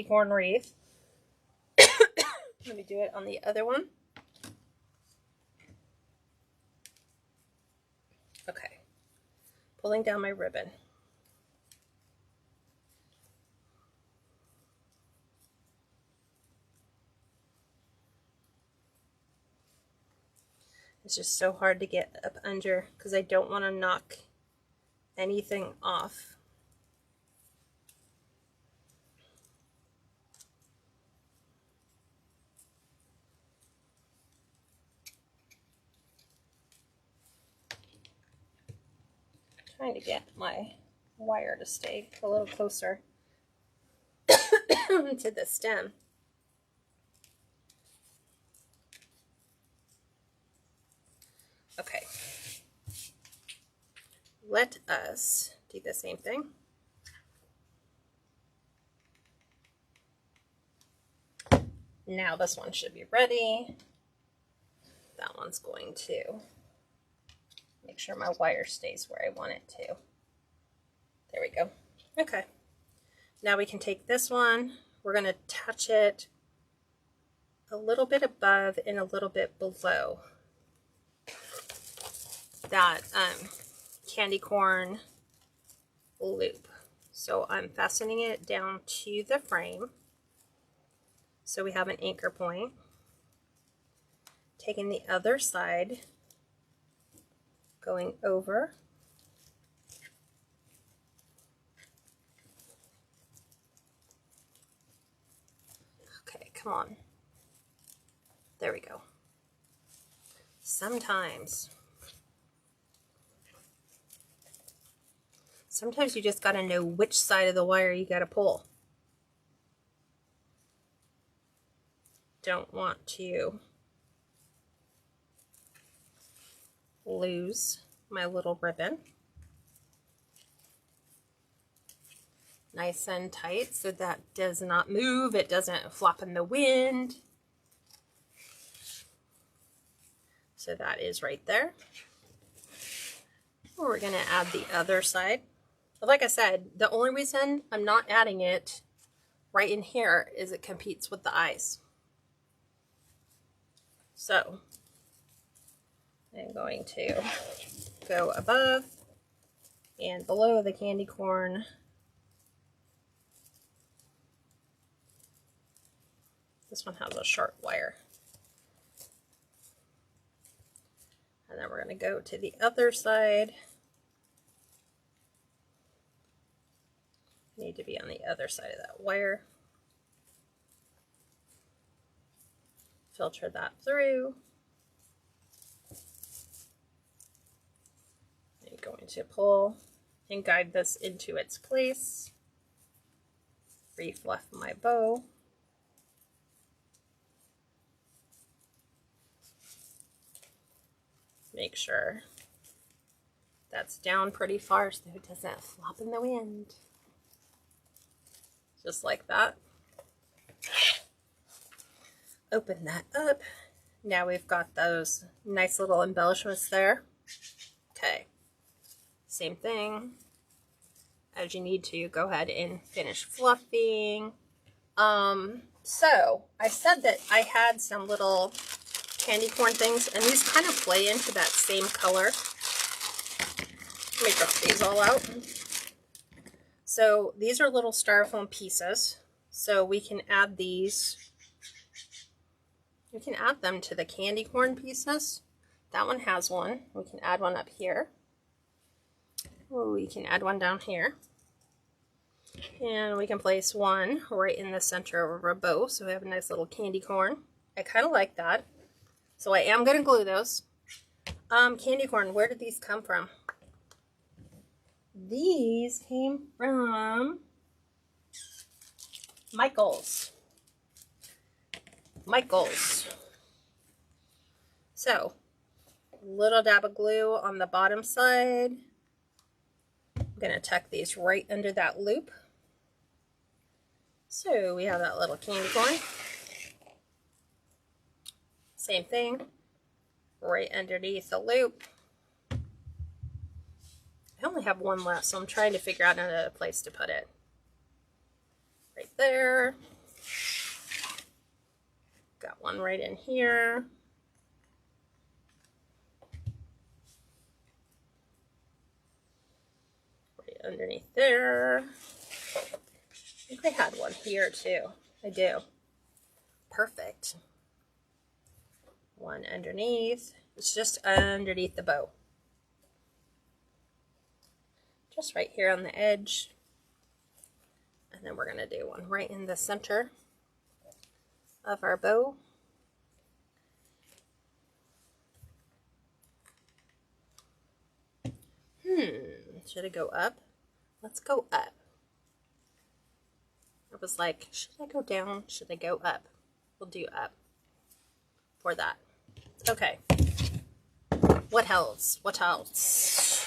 corn wreath. Let me do it on the other one. Okay, pulling down my ribbon. It's just so hard to get up under because I don't want to knock anything off. Trying to get my wire to stay a little closer to the stem. Okay, let us do the same thing. Now this one should be ready. That one's going to make sure my wire stays where I want it to. There we go. Okay, now we can take this one. We're going to attach it a little bit above and a little bit below that candy corn loop. So I'm fastening it down to the frame so we have an anchor point. Taking the other side, going over, okay, come on, there we go. Sometimes you just got to know which side of the wire you got to pull. Don't want to lose my little ribbon. Nice and tight so that does not move, it doesn't flop in the wind. So that is right there. We're going to add the other side. But like I said, the only reason I'm not adding it right in here is it competes with the eyes. So I'm going to go above and below the candy corn. This one has a sharp wire. And then we're going to go to the other side. Need to be on the other side of that wire. Filter that through. I'm going to pull and guide this into its place. Refluff my bow. Make sure that's down pretty far so it doesn't flop in the wind. Just like that. Open that up. Now we've got those nice little embellishments there. Okay, same thing. As you need to, go ahead and finish fluffing. So I said that I had some little candy corn things, and these kind of play into that same color. Let me drop these all out. So these are little styrofoam pieces. So we can add these. We can add them to the candy corn pieces. That one has one. We can add one up here. Or we can add one down here. And we can place one right in the center of our bow. So we have a nice little candy corn. I kind of like that. So I am going to glue those. Candy corn, where did these come from? These came from Michael's. So, little dab of glue on the bottom side. I'm going to tuck these right under that loop. So we have that little candy corn. Same thing, right underneath the loop. I only have one left, so I'm trying to figure out another place to put it. Right there. Got one right in here. Right underneath there. I think I had one here too. I do. Perfect. One underneath. It's just underneath the bow. Just right here on the edge. And then we're going to do one right in the center of our bow. Should it go up? Let's go up. I was like, should I go down? Should I go up? We'll do up for that. Okay. What else? What else?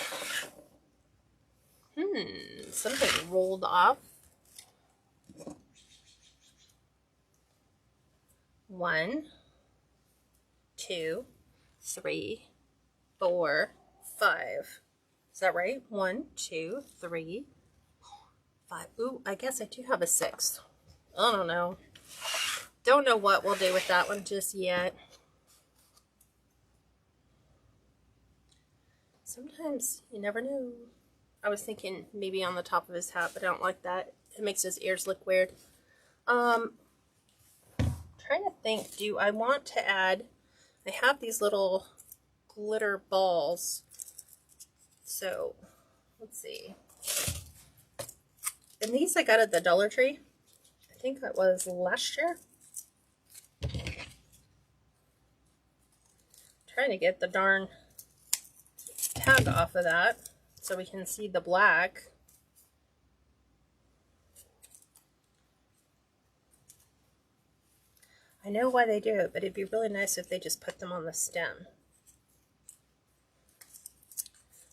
Something rolled off. 1, 2, 3, 4, 5. Is that right? 1, 2, 3, 5. Ooh, I guess I do have a 6th. I don't know. Don't know what we'll do with that one just yet. Sometimes you never know. I was thinking maybe on the top of his hat, but I don't like that. It makes his ears look weird. Trying to think, do I want to add, I have these little glitter balls. So, let's see. And these I got at the Dollar Tree. I think that was last year. Trying to get the darn tag off of that so we can see the black. I know why they do it, but it'd be really nice if they just put them on the stem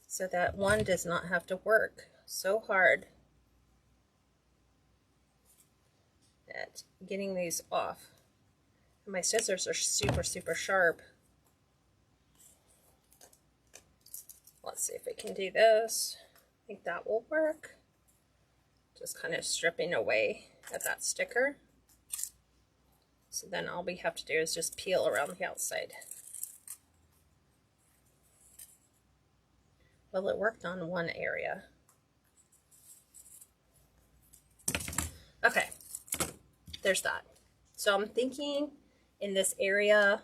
so that one does not have to work so hard at getting these off. And my scissors are super sharp. Let's see if we can do this. I think that will work. Just kind of stripping away at that sticker. So then all we have to do is just peel around the outside. Well, it worked on one area. Okay, there's that. So I'm thinking in this area,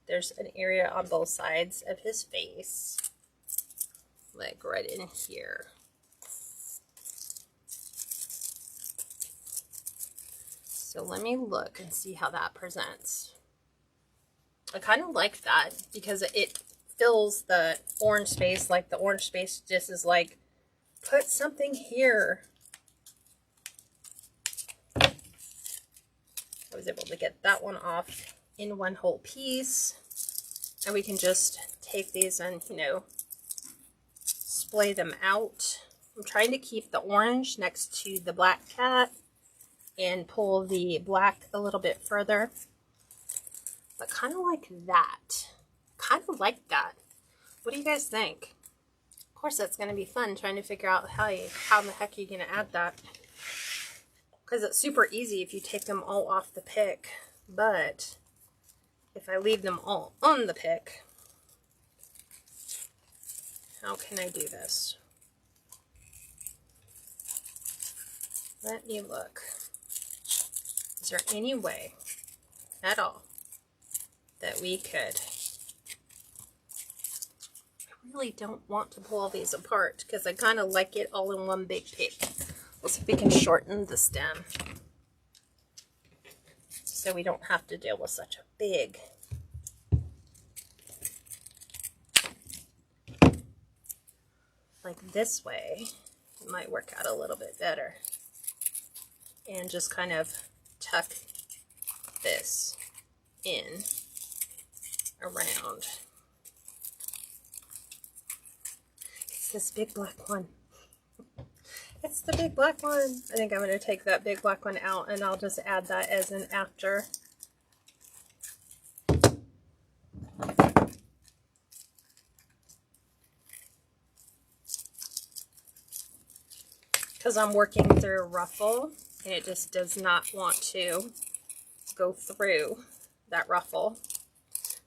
there's an area on both sides of his face. Like right in here. So let me look and see how that presents. I kind of like that because it fills the orange space. Like the orange space just is like, put something here. I was able to get that one off in one whole piece. And we can just take these and, you know, splay them out. I'm trying to keep the orange next to the black cat and pull the black a little bit further. But kind of like that. Kind of like that. What do you guys think? Of course, that's going to be fun trying to figure out how in the heck you're going to add that. Because it's super easy if you take them all off the pick. But if I leave them all on the pick, how can I do this? Let me look. Is there any way at all that we could? I really don't want to pull all these apart because I kind of like it all in one big pick. Let's see if we can shorten the stem. so we don't have to deal with such a big like this way. It might work out a little bit better. And just kind of tuck this in around. It's this big black one. It's the big black one. I think I'm going to take that big black one out and I'll just add that as an after. Because I'm working through a ruffle and it just does not want to go through that ruffle.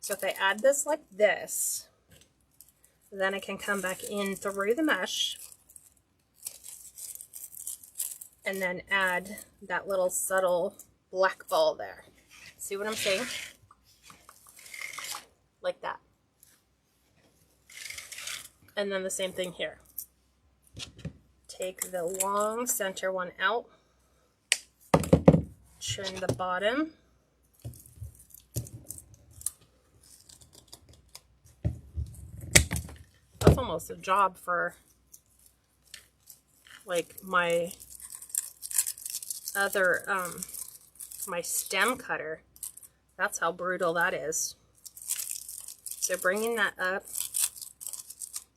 So if I add this like this, then I can come back in through the mesh and then add that little subtle black ball there. See what I'm saying? Like that. And then the same thing here. Take the long center one out, trim the bottom, that's almost a job for like my other my stem cutter. That's how brutal that is. So bringing that up,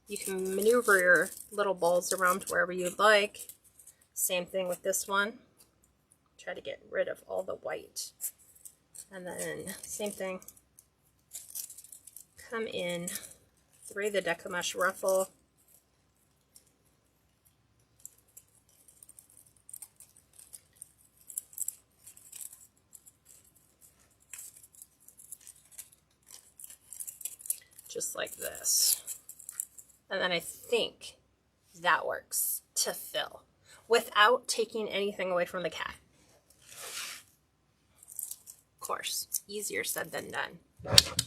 you can maneuver your little balls around wherever you'd like. Same thing with this one. Try to get rid of all the white. And then same thing. Come in through the deco mesh ruffle. Just like this. And then I think that works to fill without taking anything away from the cat. Of course, easier said than done.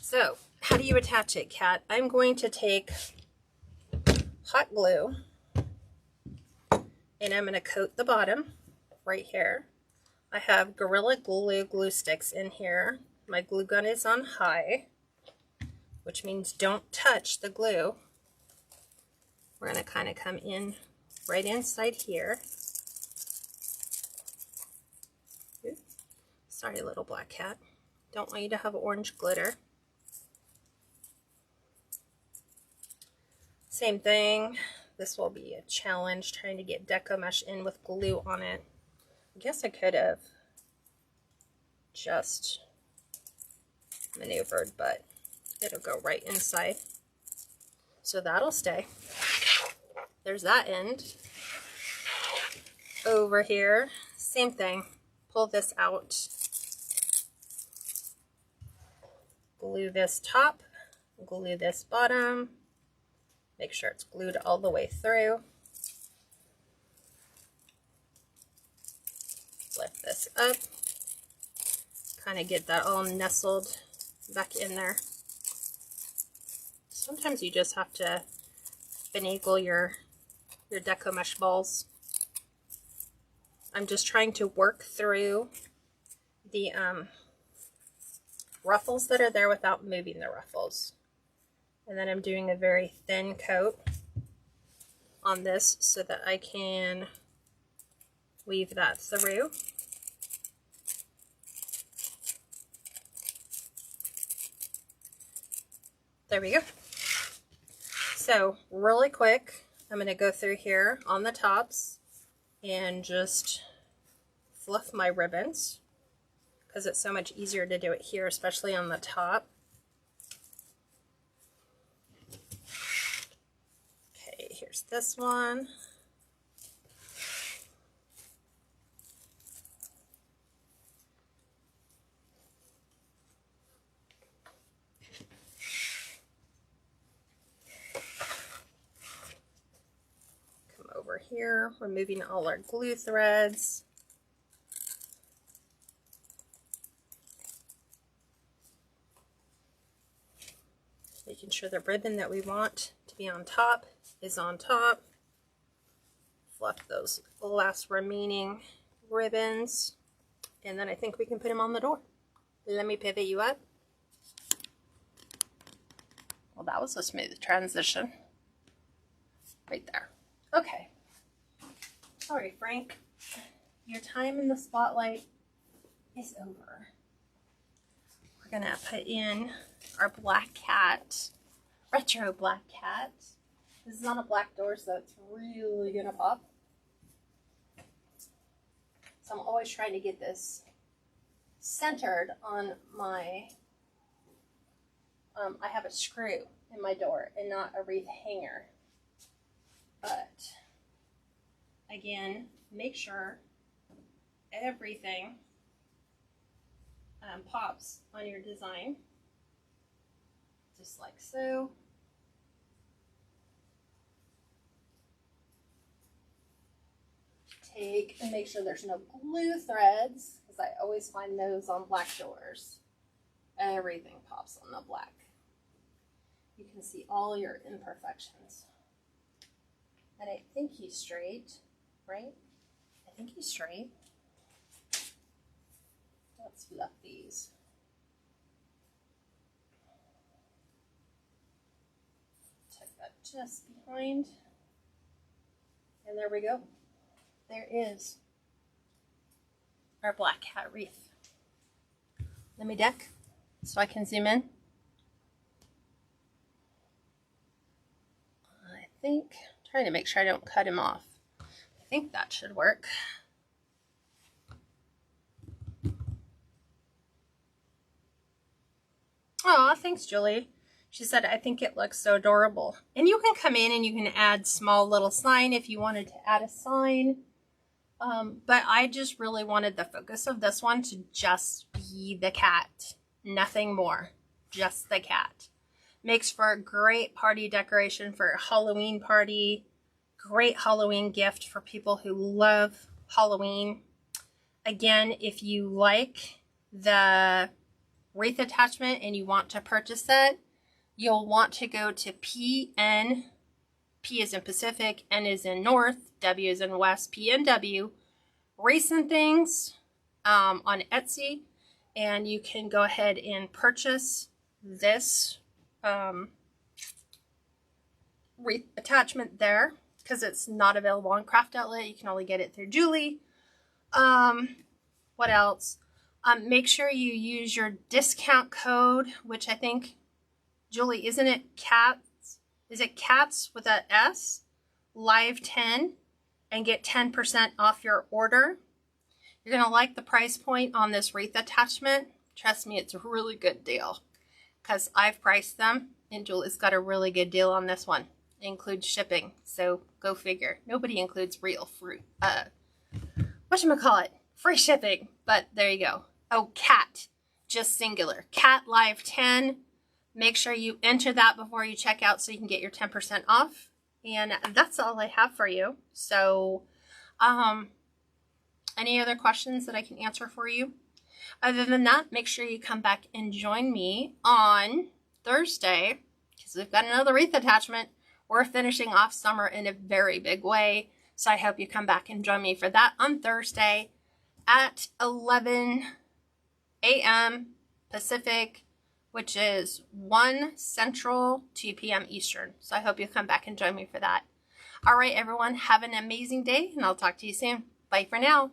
So, how do you attach it, cat? I'm going to take hot glue and I'm going to coat the bottom right here. I have Gorilla glue sticks in here. My glue gun is on high, which means don't touch the glue. We're going to kind of come in right inside here. Oops. Sorry, little black cat. Don't want you to have orange glitter. Same thing. This will be a challenge trying to get deco mesh in with glue on it. I guess I could have just maneuvered, but it'll go right inside. So that'll stay. There's that end. Over here, same thing. Pull this out. Glue this top. Glue this bottom. Make sure it's glued all the way through. Lift this up. Kind of get that all nestled back in there. Sometimes you just have to finagle your deco mesh balls. I'm just trying to work through the ruffles that are there without moving the ruffles. And then I'm doing a very thin coat on this so that I can weave that through. There we go. So really quick, I'm going to go through here on the tops and just fluff my ribbons because it's so much easier to do it here, especially on the top. Okay, here's this one. Here, removing all our glue threads. Making sure the ribbon that we want to be on top is on top. Fluff those last remaining ribbons, and then I think we can put them on the door. Let me pivot you up. Well, that was a smooth transition. Right there. Okay. All right, Frank. Your time in the spotlight is over. We're going to put in our black cat, retro black cat. This is on a black door, so it's really going to pop. So I'm always trying to get this centered on my, I have a screw in my door and not a wreath hanger. But again, make sure everything pops on your design, just like so. Take and make sure there's no glue threads, because I always find those on black doors. Everything pops on the black. You can see all your imperfections. And I think he's straight, right? I think he's straight. Let's fluff these. Tuck that just behind. And there we go. There is our black cat wreath. Let me deck so I can zoom in. I think, I'm trying to make sure I don't cut him off. I think that should work. Aw, thanks, Julie. She said, I think it looks so adorable. And you can come in and you can add small little sign if you wanted to add a sign. But I just really wanted the focus of this one to just be the cat. Nothing more. Just the cat. Makes for a great party decoration for a Halloween party. Great Halloween gift for people who love Halloween. Again, if you like the Wreath Attachment and you want to purchase it, you'll want to go to PN, P is in Pacific, N is in North, W is in West, PNW, Wreaths and Things on Etsy, and you can go ahead and purchase this Wreath Attachment there, because it's not available on Craft Outlet. You can only get it through Julie. What else? Make sure you use your discount code, which I think, Julie, isn't it CATS? Is it CATS with a S? Live 10, and get 10% off your order. You're going to like the price point on this Wreath Attachment. Trust me, it's a really good deal, because I've priced them, and Julie's got a really good deal on this one. It includes shipping, so go figure. Nobody includes real fruit. Whatchamacallit? Free shipping, but there you go. Oh, cat, just singular. Cat Live 10. Make sure you enter that before you check out so you can get your 10% off. And that's all I have for you. So, any other questions that I can answer for you? Other than that, make sure you come back and join me on Thursday, because we've got another Wreath Attachment. We're finishing off summer in a very big way. So I hope you come back and join me for that on Thursday at 11 a.m. Pacific, which is 1 Central, 2 p.m. Eastern. So I hope you come back and join me for that. All right, everyone, have an amazing day, and I'll talk to you soon. Bye for now.